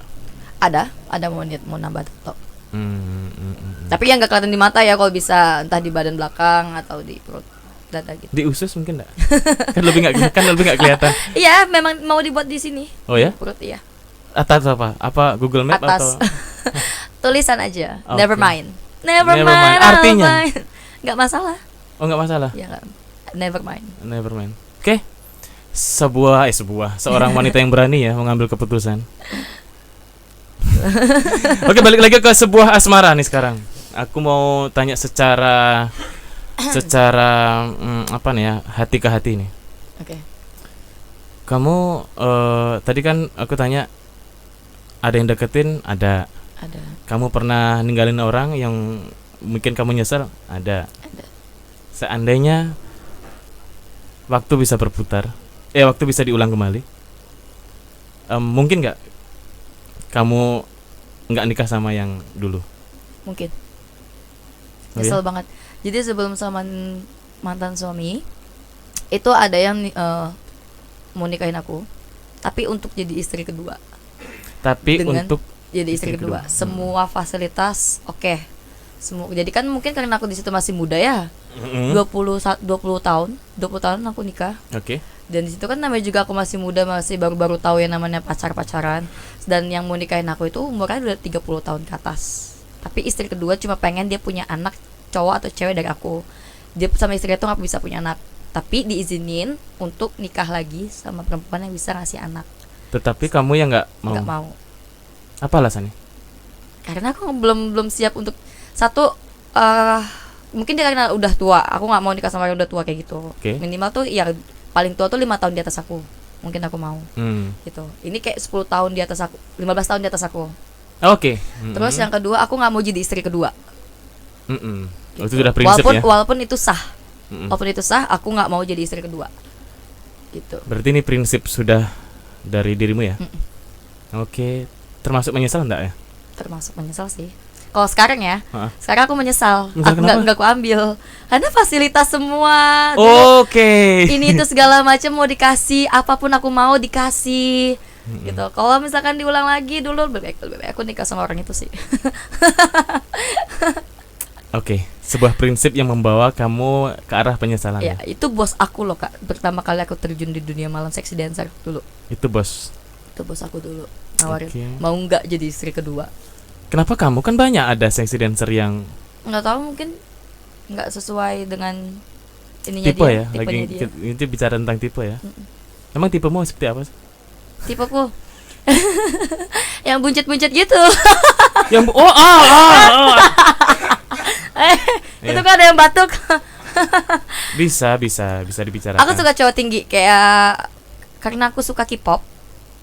Ada mau niat mau nambah tato. Tapi yang enggak kelihatan di mata ya, kalau bisa entah di badan belakang atau di perut dada gitu. Di usus mungkin enggak? kan lebih enggak kelihatan. Iya, memang mau dibuat di sini. Oh ya? Perut iya. Atas apa? Apa Google Map Atas. atau Tulisan aja. Oke. Never mind. Never mind. Artinya? Enggak masalah. Oh, enggak masalah. Ya enggak. Never mind. Never mind. Oke. Seorang wanita yang berani ya mengambil keputusan. Oke, balik lagi ke sebuah asmara nih sekarang. Aku mau tanya secara apa nih ya, hati ke hati nih. Oke. Kamu tadi kan aku tanya ada yang deketin, ada. Ada. Kamu pernah ninggalin orang yang mungkin kamu nyesel, ada. Seandainya waktu bisa berputar, waktu bisa diulang kembali, mungkin nggak kamu nggak nikah sama yang dulu? Mungkin. Oh, Nyesel ya? banget. Jadi sebelum sama mantan suami itu ada yang mau nikahin aku, tapi untuk jadi istri kedua. Tapi Dengan untuk jadi istri kedua, semua fasilitas oke. Semua. Jadi kan mungkin karena aku di situ masih muda ya. 20 tahun aku nikah. Oke. Dan di situ kan namanya juga aku masih muda, masih baru-baru tahu yang namanya pacaran. Dan yang mau nikahin aku itu umurnya udah 30 tahun ke atas. Tapi istri kedua cuma pengen dia punya anak cowok atau cewek dari aku. Dia sama istrinya tuh gak bisa punya anak, tapi diizinin untuk nikah lagi sama perempuan yang bisa ngasih anak. Tetapi kamu yang nggak mau. Nggak mau. Apa alasannya? Karena aku belum siap untuk satu. Mungkin dia karena udah tua. Aku nggak mau nikah sama orang udah tua kayak gitu. Oke. Minimal tuh ya paling tua tuh 5 tahun di atas aku. Mungkin aku mau gitu. Ini kayak 10 tahun di atas aku, 15 tahun di atas aku. Oke. Terus yang kedua, aku nggak mau jadi istri kedua. Oh, itu sudah prinsip ya. Walaupun itu sah. Walaupun itu sah, aku nggak mau jadi istri kedua. Gitu. Berarti ini prinsip sudah dari dirimu ya? Oke. Termasuk menyesal enggak ya? Termasuk menyesal sih. Kalau sekarang ya, Hah? sekarang aku menyesal. Menyesal Aku kenapa? nggak aku ambil. Karena fasilitas semua. Oke. Ini itu segala macam mau dikasih, apapun aku mau dikasih. Gitu. Kalau misalkan diulang lagi dulu lebih baik aku nikah sama orang itu sih. Oke, sebuah prinsip yang membawa kamu ke arah penyesalan. Ya, itu bos aku loh, Kak. Pertama kali aku terjun di dunia malam sexy dancer dulu. Itu bos. Itu bos aku dulu nawarin Oke. mau nggak jadi istri kedua. Kenapa kamu? Kan banyak ada sexy dancer yang Nggak tahu, mungkin nggak sesuai dengan ininya tipe dia, ya. Lagi tipenya dia. itu bicara tentang tipe ya. Emang tipemu seperti apa sih? Tipeku yang buncit-buncit gitu. Yang oh ah. Itu Iya. kan ada yang batuk. Bisa dibicarakan. Aku suka cowok tinggi kayak karena aku suka K-pop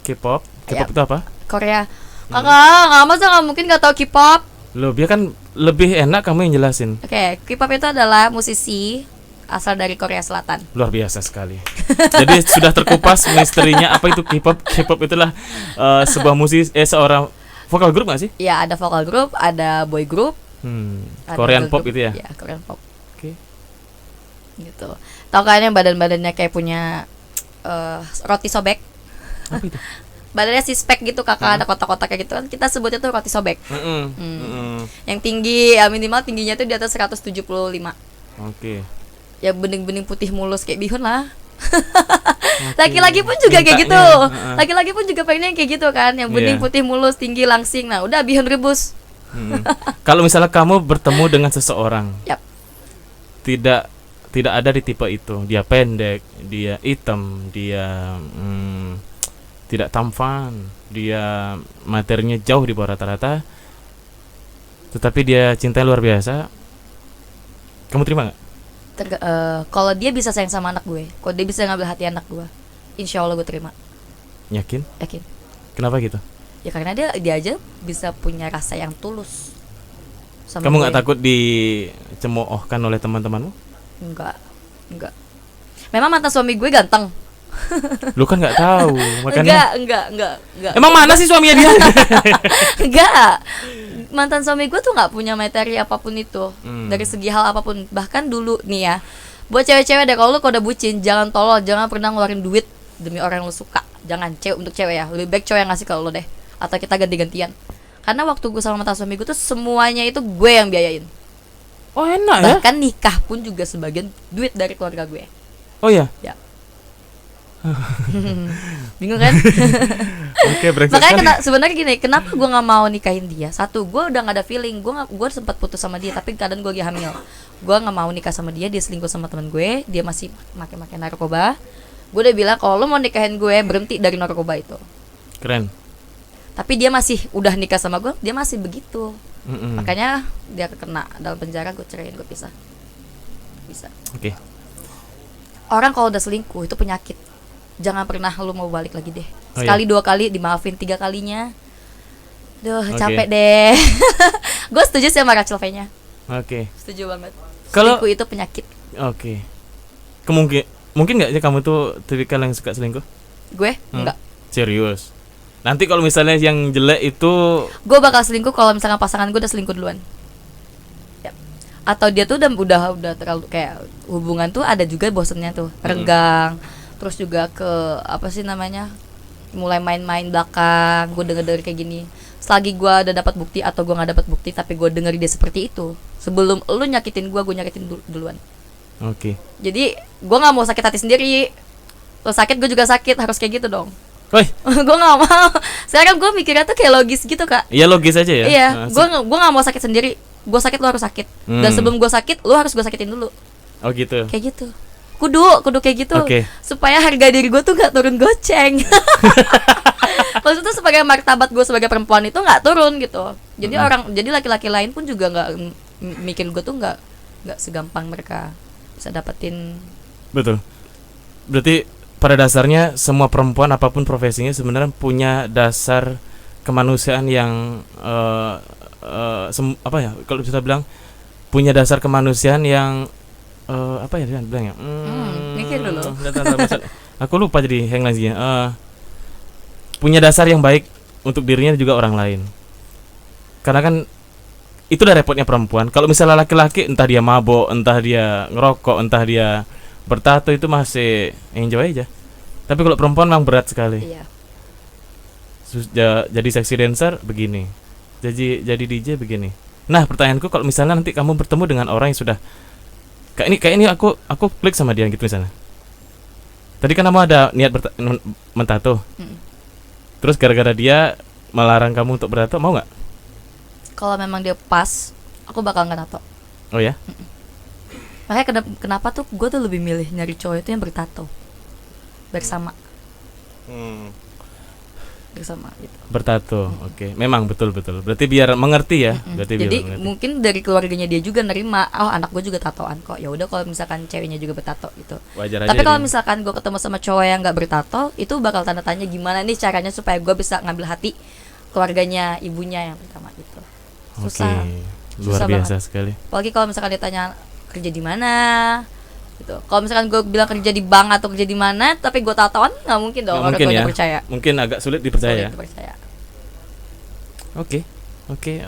K-pop. K-pop Yap. itu apa? Korea. Kakak, nggak masa nggak mungkin nggak tahu K-pop. Loh, biar kan lebih enak kamu yang jelasin. Oke, K-pop itu adalah musisi asal dari Korea Selatan. Luar biasa sekali. Jadi sudah terkupas misterinya apa itu K-pop. K-pop itulah sebuah seorang vokal grup nggak sih? Ya, ada vokal group, ada boy group, ada Korean girl pop group. itu ya. Ya, Korean pop. Oke. Gitu. Tahu kan yang badan-badannya kayak punya roti sobek. Apa itu? Badannya six-pack gitu, Kakak, ada kotak-kotak kayak gitu kan. Kita sebutnya tuh roti sobek. Yang tinggi, ya minimal tingginya tuh di atas 175. Oke. Ya bening-bening putih mulus kayak bihun lah. Laki-laki pun juga kayak gitu. Mintanya, Laki-laki pun juga pengennya kayak gitu kan, yang bening Iya. putih mulus, tinggi langsing. Nah, udah bihun rebus. Kalau misalnya kamu bertemu dengan seseorang, Yap. tidak ada di tipe itu. Dia pendek, dia hitam, dia tidak tampan, dia materinya jauh di bawah rata-rata, tetapi dia cinta luar biasa. Kamu terima nggak? Kalau dia bisa sayang sama anak gue, kalau dia bisa ngambil hati anak gue, insya Allah gue terima. Yakin? Yakin. Kenapa gitu? Ya karena dia aja bisa punya rasa yang tulus sama Kamu gue. nggak takut dicemoohkan oleh teman-temanmu? Enggak. Memang mantan suami gue ganteng. Lu kan nggak tahu, makanya. Enggak. Emang mana sih suaminya dia? Enggak. Mantan suami gue tuh nggak punya materi apapun itu, dari segi hal apapun. Bahkan dulu nih ya, buat cewek-cewek deh, kalau udah bucin, jangan tolol, jangan pernah ngeluarin duit demi orang yang lo suka. Jangan, untuk cewek ya, lebih baik cewek yang ngasih ke lo deh, atau kita ganti-gantian. Karena waktu gue sama mantan suami gue tuh semuanya itu gue yang biayain. Oh enak ya? Bahkan nikah pun juga sebagian duit dari keluarga gue. Oh ya. Ya. Bingung kan? Oke, brengsek Makanya sekali. sebenarnya gini, kenapa gue nggak mau nikahin dia? Satu, gue udah nggak ada feeling. Gue sempat putus sama dia, tapi keadaan gue lagi hamil. Gue nggak mau nikah sama dia. Dia selingkuh sama teman gue. Dia masih makin narkoba. Gue udah bilang kalau lo mau nikahin gue, berhenti dari narkoba itu. Keren. Tapi dia masih udah nikah sama gue, dia masih begitu. Mm-mm. Makanya dia kena dalam penjara, gue ceraiin, gue pisah. Bisa. Oke. Orang kalau udah selingkuh itu penyakit. Jangan pernah lu mau balik lagi deh. Oh, Sekali, iya? 2 kali, dimaafin 3 kalinya. Duh, Oke. capek deh. Gue setuju sih sama Rachel V-nya. Oke. Setuju banget. Kalau- Selingkuh itu penyakit. Oke. Mungkin nggak sih kamu tuh tipikal yang suka selingkuh? Gue enggak. Serius. Nanti kalau misalnya yang jelek itu Gue bakal selingkuh kalau misalkan pasangan gue udah selingkuh duluan. Ya. Atau dia tuh udah terlalu kayak hubungan tuh ada juga bosennya tuh, renggang. Terus juga ke apa sih namanya? Mulai main-main belakang, gue denger kayak gini. Selagi gue udah dapat bukti atau gue nggak dapat bukti, tapi gue denger dia seperti itu, sebelum lu nyakitin gue nyakitin duluan. oke. Jadi gue nggak mau sakit hati sendiri. Lo sakit, gue juga sakit, harus kayak gitu dong. Woi, Gue nggak mau. Sekarang gue mikirnya tuh kayak logis gitu, Kak. iya logis aja ya. Iya, Nah, gue nggak mau sakit sendiri. Gue sakit, lo harus sakit. Dan sebelum gue sakit, lo harus gue sakitin dulu. Oh gitu. Kayak gitu. Kudu kayak gitu. Oke. Supaya harga diri gue tuh nggak turun goceng. Maksudnya sebagai martabat gue sebagai perempuan itu nggak turun gitu. Jadi laki-laki lain pun juga nggak mikir gue tuh nggak segampang mereka bisa dapetin. Betul. Berarti pada dasarnya semua perempuan apapun profesinya sebenarnya punya dasar kemanusiaan yang apa ya? Kalau bisa bilang punya dasar kemanusiaan yang apa ya dia bilang ya? Mikir dulu. Aku lupa jadi hang lagi ya. Punya dasar yang baik untuk dirinya dan juga orang lain. Karena kan itu udah repotnya perempuan. Kalau misalnya laki-laki, entah dia mabok, entah dia ngerokok, entah dia bertato, itu masih enjoy aja. Tapi kalau perempuan memang berat sekali. Iya. Jadi sexy dancer begini, jadi DJ begini. Nah, pertanyaanku, kalau misalnya nanti kamu bertemu dengan orang yang sudah kayak ini aku klik sama dia gitu misalnya. Tadi kan kamu ada niat mentato. Terus gara-gara dia melarang kamu untuk bertato, mau nggak? Kalau memang dia pas, aku bakal nggak nato. Oh ya? Makanya kenapa tuh gue tuh lebih milih nyari cowok itu yang bertato bersama gitu. Bertato, oke. Memang betul. Berarti biar mengerti ya. Berarti biar Jadi mengerti. mungkin dari keluarganya dia juga nerima, oh anak gue juga tatoan kok. Ya udah kalau misalkan ceweknya juga bertato gitu. Wajar aja. Tapi kalau dia. misalkan gue ketemu sama cowok yang nggak bertato, itu bakal tanda tanya gimana nih caranya supaya gue bisa ngambil hati keluarganya ibunya yang pertama gitu. Susah. Luar Susah biasa banget. sekali. Apalagi kalau misalkan ditanya kerja di mana gitu. Kalau misalkan gue bilang kerja di bank atau kerja di mana, tapi gue tatoan, nggak mungkin dong Nggak orang mungkin tuanya ya. percaya. Mungkin agak sulit dipercaya. Sulit percaya. Oke.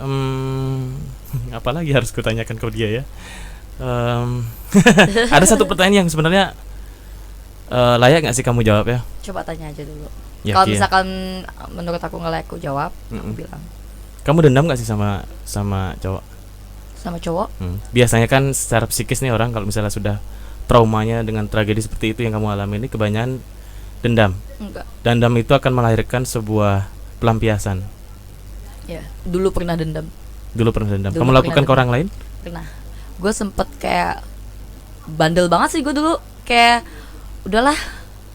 Apalagi harus kutanyakan ke dia ya. Ada satu pertanyaan yang sebenarnya layak nggak sih kamu jawab ya? Coba tanya aja dulu. Ya, Kalau Ki, ya. misalkan menurut aku nggak layak aku jawab, aku bilang Kamu dendam nggak sih sama cowok? sama cowok. Biasanya kan secara psikis nih orang kalau misalnya sudah traumanya dengan tragedi seperti itu yang kamu alami ini, kebanyakan dendam. Enggak. Dendam itu akan melahirkan sebuah pelampiasan. Ya, dulu pernah dendam. Dulu pernah dendam. Dulu Kamu pernah lakukan ke dendam. orang lain? Pernah. Gue sempet kayak bandel banget sih gue dulu. Kayak udahlah,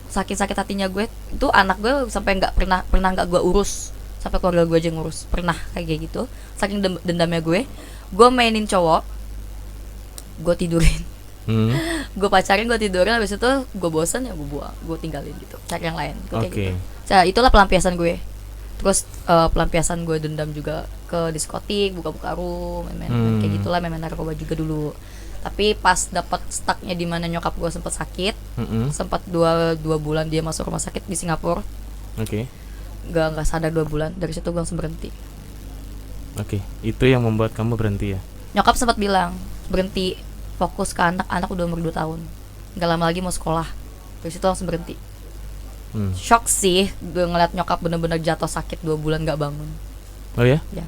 sakit hatinya gue. Itu anak gue sampai nggak pernah nggak gue urus. Sampai keluarga gue aja ngurus. Pernah kayak gitu. Saking dendamnya gue mainin cowok, gue tidurin. Gue pacarin, gue tidurin, habis itu gue bosan ya gue buang, gue tinggalin gitu, cari yang lain. Kayak Oke. gitu. Nah, itulah pelampiasan gue. Terus pelampiasan gue dendam juga ke diskotik, buka-buka room, main-main kayak gitulah, main narkoba juga dulu. Tapi pas dapat stucknya di mana nyokap gue sempat sakit, sempat dua bulan dia masuk rumah sakit di Singapura. Oke. Nggak sadar 2 bulan. Dari situ gue langsung berhenti. Oke. Itu yang membuat kamu berhenti ya? Nyokap sempat bilang berhenti, fokus ke anak udah umur 2 tahun, nggak lama lagi mau sekolah. Dari situ langsung berhenti. Shock sih gue ngeliat nyokap bener-bener jatuh sakit 2 bulan nggak bangun. Oh ya? Ya,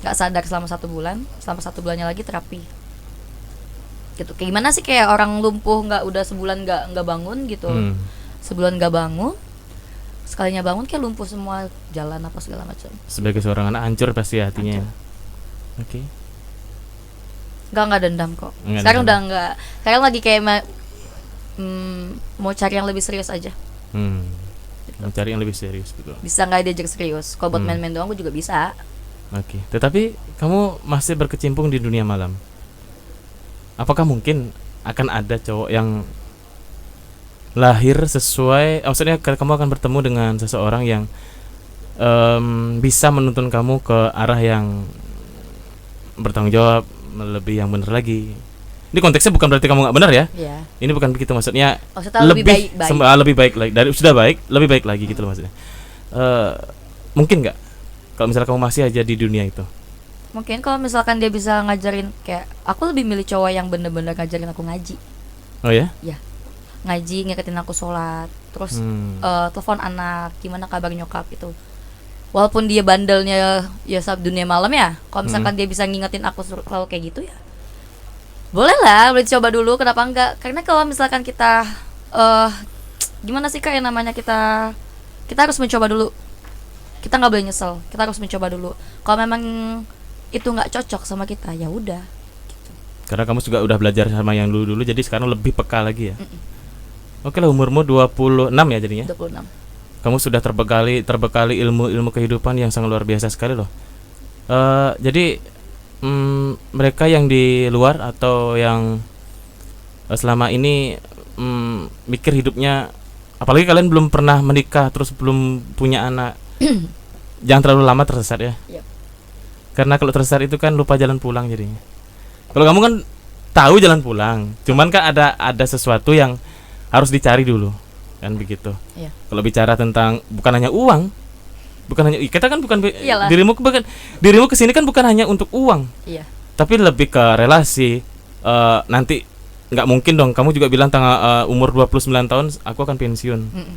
nggak sadar selama 1 bulan. Selama 1 bulannya lagi terapi gitu. Kayak gimana sih, kayak orang lumpuh udah sebulan nggak bangun gitu. Sebulan nggak bangun, sekalinya bangun kayak lumpuh semua, jalan apa segala macam. Sebagai seorang anak hancur pasti hatinya. Oke. Nggak dendam kok. Nggak Sekarang dendam. udah nggak. Sekarang lagi kayak mau cari yang lebih serius aja. Mencari yang lebih serius betul. Bisa nggak diajak serius? Kalau buat main-main doang gue juga bisa. Oke. Tetapi kamu masih berkecimpung di dunia malam. Apakah mungkin akan ada cowok yang lahir sesuai, maksudnya kamu akan bertemu dengan seseorang yang bisa menuntun kamu ke arah yang bertanggung jawab, lebih yang benar lagi. Ini konteksnya bukan berarti kamu nggak benar ya. Iya. Ini bukan begitu maksudnya. Maksudnya lebih baik. Lebih baik lagi dari sudah baik, lebih baik lagi gitu loh maksudnya. Mungkin nggak kalau misalnya kamu masih aja di dunia itu? Mungkin kalau misalkan dia bisa ngajarin, kayak aku lebih milih cowok yang bener-bener ngajarin aku ngaji. Oh ya? Ya, ngaji, ngingetin aku sholat, terus telepon anak, gimana kabar nyokap itu. Walaupun dia bandelnya ya saat dunia malam ya, kalau misalkan dia bisa ngingetin aku selalu kayak gitu ya, boleh lah, boleh dicoba dulu, kenapa enggak? Karena kalau misalkan kita gimana sih kak, yang namanya kita harus mencoba dulu. Kita nggak boleh nyesel, kita harus mencoba dulu. Kalau memang itu nggak cocok sama kita, ya udah. Karena kamu juga udah belajar sama yang dulu-dulu, jadi sekarang lebih peka lagi ya. Oke lah, umurmu 26 ya jadinya. 26. Kamu sudah terbekali ilmu kehidupan yang sangat luar biasa sekali loh. Jadi mereka yang di luar atau yang selama ini mikir hidupnya, apalagi kalian belum pernah menikah terus belum punya anak, jangan terlalu lama tersesat ya. Yep. Karena kalau tersesat itu kan lupa jalan pulang jadinya. Kalau kamu kan tahu jalan pulang, cuman kan ada sesuatu yang harus dicari dulu, kan begitu. Iya. Kalau bicara tentang bukan hanya uang, Bukan hanya kita kan bukan Iyalah. dirimu kesini kan bukan hanya untuk uang, Iya. tapi lebih ke relasi. Nanti nggak mungkin dong kamu juga bilang umur 29 tahun aku akan pensiun. Mm-mm.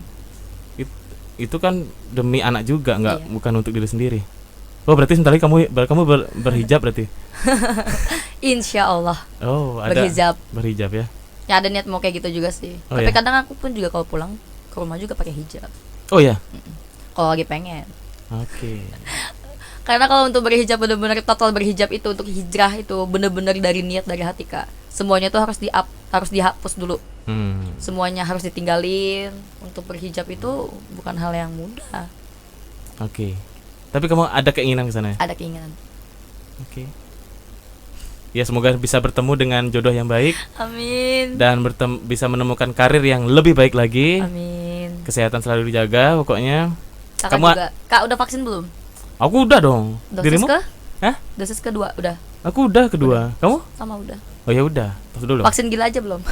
Itu kan demi anak juga, nggak Iya. bukan untuk diri sendiri. Oh berarti sebentar lagi kamu berhijab berarti. Insya Allah Oh ada berhijab. ya. Ya ada niat mau kayak gitu juga sih. Oh, Tapi ya? kadang aku pun juga kalau pulang ke rumah juga pakai hijab. Oh ya. Kalau lagi pengen. Oke. Karena kalau untuk berhijab benar-benar total berhijab itu untuk hijrah itu benar-benar dari niat dari hati Kak. Semuanya tuh harus dihapus dulu. Semuanya harus ditinggalin. Untuk berhijab itu bukan hal yang mudah. Oke. Tapi kamu ada keinginan ke sana ya? Ada keinginan. Oke. Ya semoga bisa bertemu dengan jodoh yang baik Amin. dan bisa menemukan karir yang lebih baik lagi. Amin. Kesehatan selalu dijaga pokoknya. Kakak Kamu- juga. Kak udah vaksin belum? Aku udah dong. Dosis Dirimu? ke? Hah? Dosis kedua udah. Aku udah kedua. Kamu? Sama udah. Oh ya udah. Tos dulu. Vaksin gila aja belum?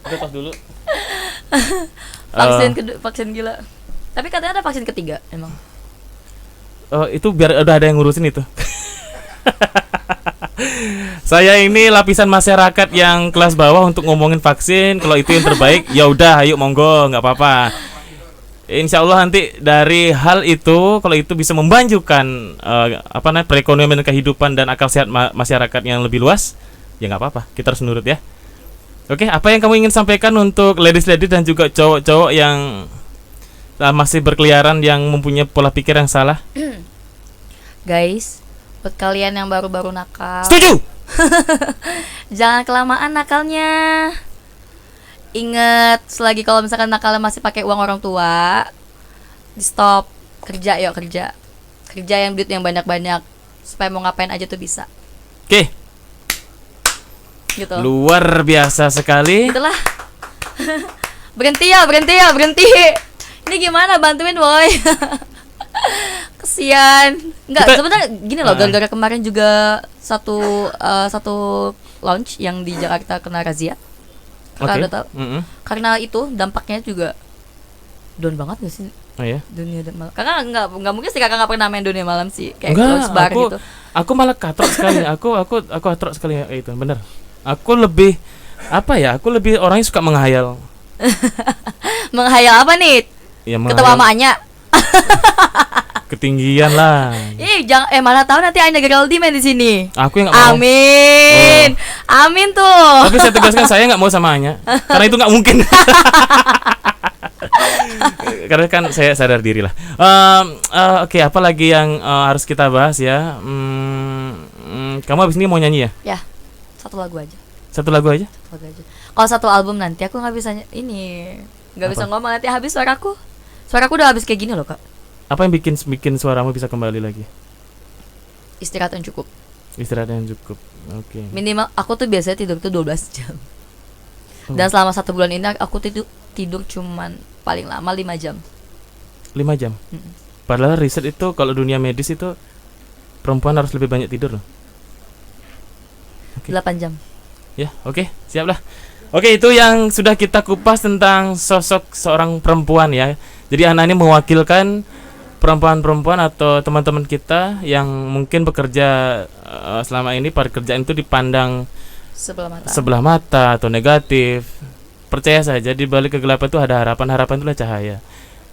Udah tos dulu. Vaksin gila. Tapi katanya ada vaksin ketiga emang. Itu biar udah ada yang ngurusin itu. Saya ini lapisan masyarakat yang kelas bawah untuk ngomongin vaksin. Kalau itu yang terbaik, ya udah, ayo monggo, nggak apa-apa. Insya Allah nanti dari hal itu, kalau itu bisa memajukan perekonomian kehidupan dan akal sehat masyarakat yang lebih luas, ya nggak apa-apa. Kita harus nurut ya. Oke, apa yang kamu ingin sampaikan untuk ladies-ladies dan juga cowok-cowok yang masih berkeliaran yang mempunyai pola pikir yang salah? Guys, buat kalian yang baru-baru nakal, Setuju. jangan kelamaan nakalnya. Ingat, selagi kalau misalkan nakalnya masih pakai uang orang tua, di stop. Kerja, yuk kerja. Kerja yang duit yang banyak-banyak supaya mau ngapain aja tuh bisa. Oke, Gitu. luar biasa sekali. Itulah. Berhenti ya. Ini gimana, bantuin boy. Kesian. Enggak, Kita- sebenarnya gini loh, gara-gara kemarin juga satu launch yang di Jakarta kena razia. Kakak Oke. udah tahu? Mm-mm. Karena itu dampaknya juga down banget gak sih Oh ya. dunia dan malam. Kakak nggak mungkin sih kakak nggak pernah main dunia malam sih, kayak Enggak, lounge bar gitu. aku malah katrok sekali. Aku katrok sekali ya, itu, bener. Aku lebih apa ya? Aku lebih orangnya suka menghayal. Menghayal apa nih? Ya, Ketemu sama Anya. ketinggian lah. Ih, jangan mana tahu nanti Anya Geraldi main di sini. Aku yang nggak mau. Amin. Amin tuh. Tapi saya tegaskan saya nggak mau sama Anya, karena itu nggak mungkin. Karena kan saya sadar diri lah. Oke, apa lagi yang harus kita bahas ya? Kamu abis ini mau nyanyi ya? Ya, satu lagu aja. Satu lagu aja? Satu lagu aja. Kalau satu album nanti aku nggak bisa nggak bisa Apa? ngomong, nanti habis suaraku. Suaraku udah habis kayak gini loh, Kak. Apa yang bikin suaramu bisa kembali lagi? Istirahat yang cukup. Istirahat yang cukup. Oke. Minimal aku tuh biasanya tidur tuh 12 jam. Oh. Dan selama 1 bulan ini aku tidur cuman paling lama 5 jam. 5 jam. Mm-mm. Padahal riset itu kalau dunia medis itu perempuan harus lebih banyak tidur loh. 8 jam. Ya, oke, siap lah. Oke, itu yang sudah kita kupas tentang sosok seorang perempuan ya. Jadi Ana ini mewakilkan perempuan-perempuan atau teman-teman kita yang mungkin bekerja selama ini pekerjaan itu dipandang sebelah mata atau negatif. Percaya saja di balik kegelapan itu ada harapan. Harapan itulah cahaya.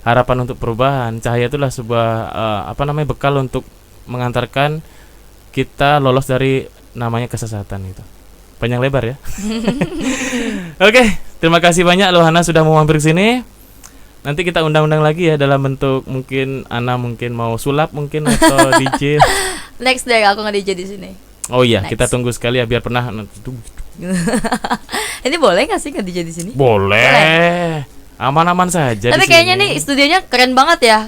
Harapan untuk perubahan. Cahaya itulah sebuah bekal untuk mengantarkan kita lolos dari namanya kesesatan itu. Panjang lebar ya. Oke, terima kasih banyak Lohana sudah mau mampir ke sini. Nanti kita undang-undang lagi ya dalam bentuk mungkin Ana mungkin mau sulap mungkin atau DJ. Next deh, aku nggak DJ di sini. Oh iya, Next. kita tunggu sekali ya biar pernah. Ini boleh nggak sih nggak DJ di sini? Boleh. Aman-aman saja. Tapi di kayaknya sini. nih studionya keren banget ya.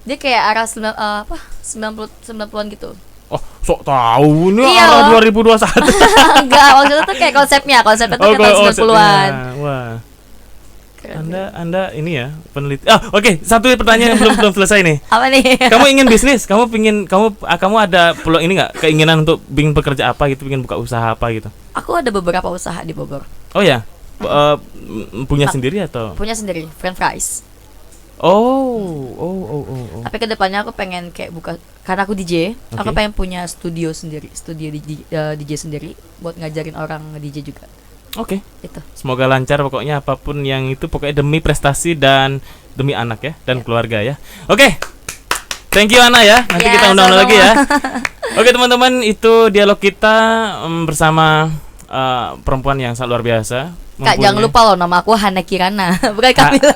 Dia kayak arah 90-an gitu. Oh, sok tahu ini Iya arah loh. 2021. Enggak, maksudnya tuh kayak konsepnya tuh kayak tahun 90-an. setnya. Wah. Keren. Anda ini ya peneliti. Oke, satu pertanyaan yang belum selesai nih. Apa nih? Kamu ingin bisnis? Kamu ada peluang ini nggak? Keinginan untuk ingin bekerja apa gitu? Ingin buka usaha apa gitu? Aku ada beberapa usaha di Bogor. Oh ya, punya sendiri atau? Punya sendiri, French fries. Oh. Tapi kedepannya aku pengen kayak buka, karena aku DJ, aku Oke. pengen punya studio DJ sendiri buat ngajarin orang DJ juga. Oke. Itu. Semoga lancar pokoknya apapun yang itu, pokoknya demi prestasi dan demi anak ya dan keluarga ya. Oke. Thank you Ana ya. Nanti Ya, kita undang sama-sama. lagi ya. Oke teman-teman, itu dialog kita bersama perempuan yang sangat luar biasa. Kak, jangan lupa loh, nama aku Hana Kirana, bukan Ha- Kamila.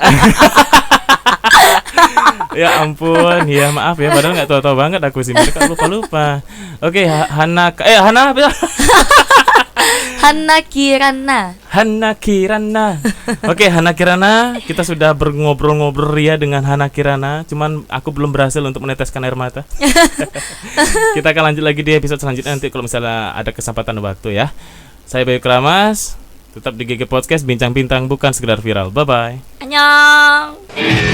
Ya ampun, ya maaf ya, padahal nggak tahu-tahu banget aku sih, mereka lupa. Oke, Hana apa? Hana Kirana. Hana Kirana. Oke, Hana Kirana, kita sudah ngobrol ria dengan Hana Kirana, cuman aku belum berhasil untuk meneteskan air mata. Kita akan lanjut lagi di episode selanjutnya nanti kalau misalnya ada kesempatan dan waktu ya. Saya Bayu Kramas, tetap di GG Podcast, bincang bintang bukan sekedar viral. Bye bye. Annyeong.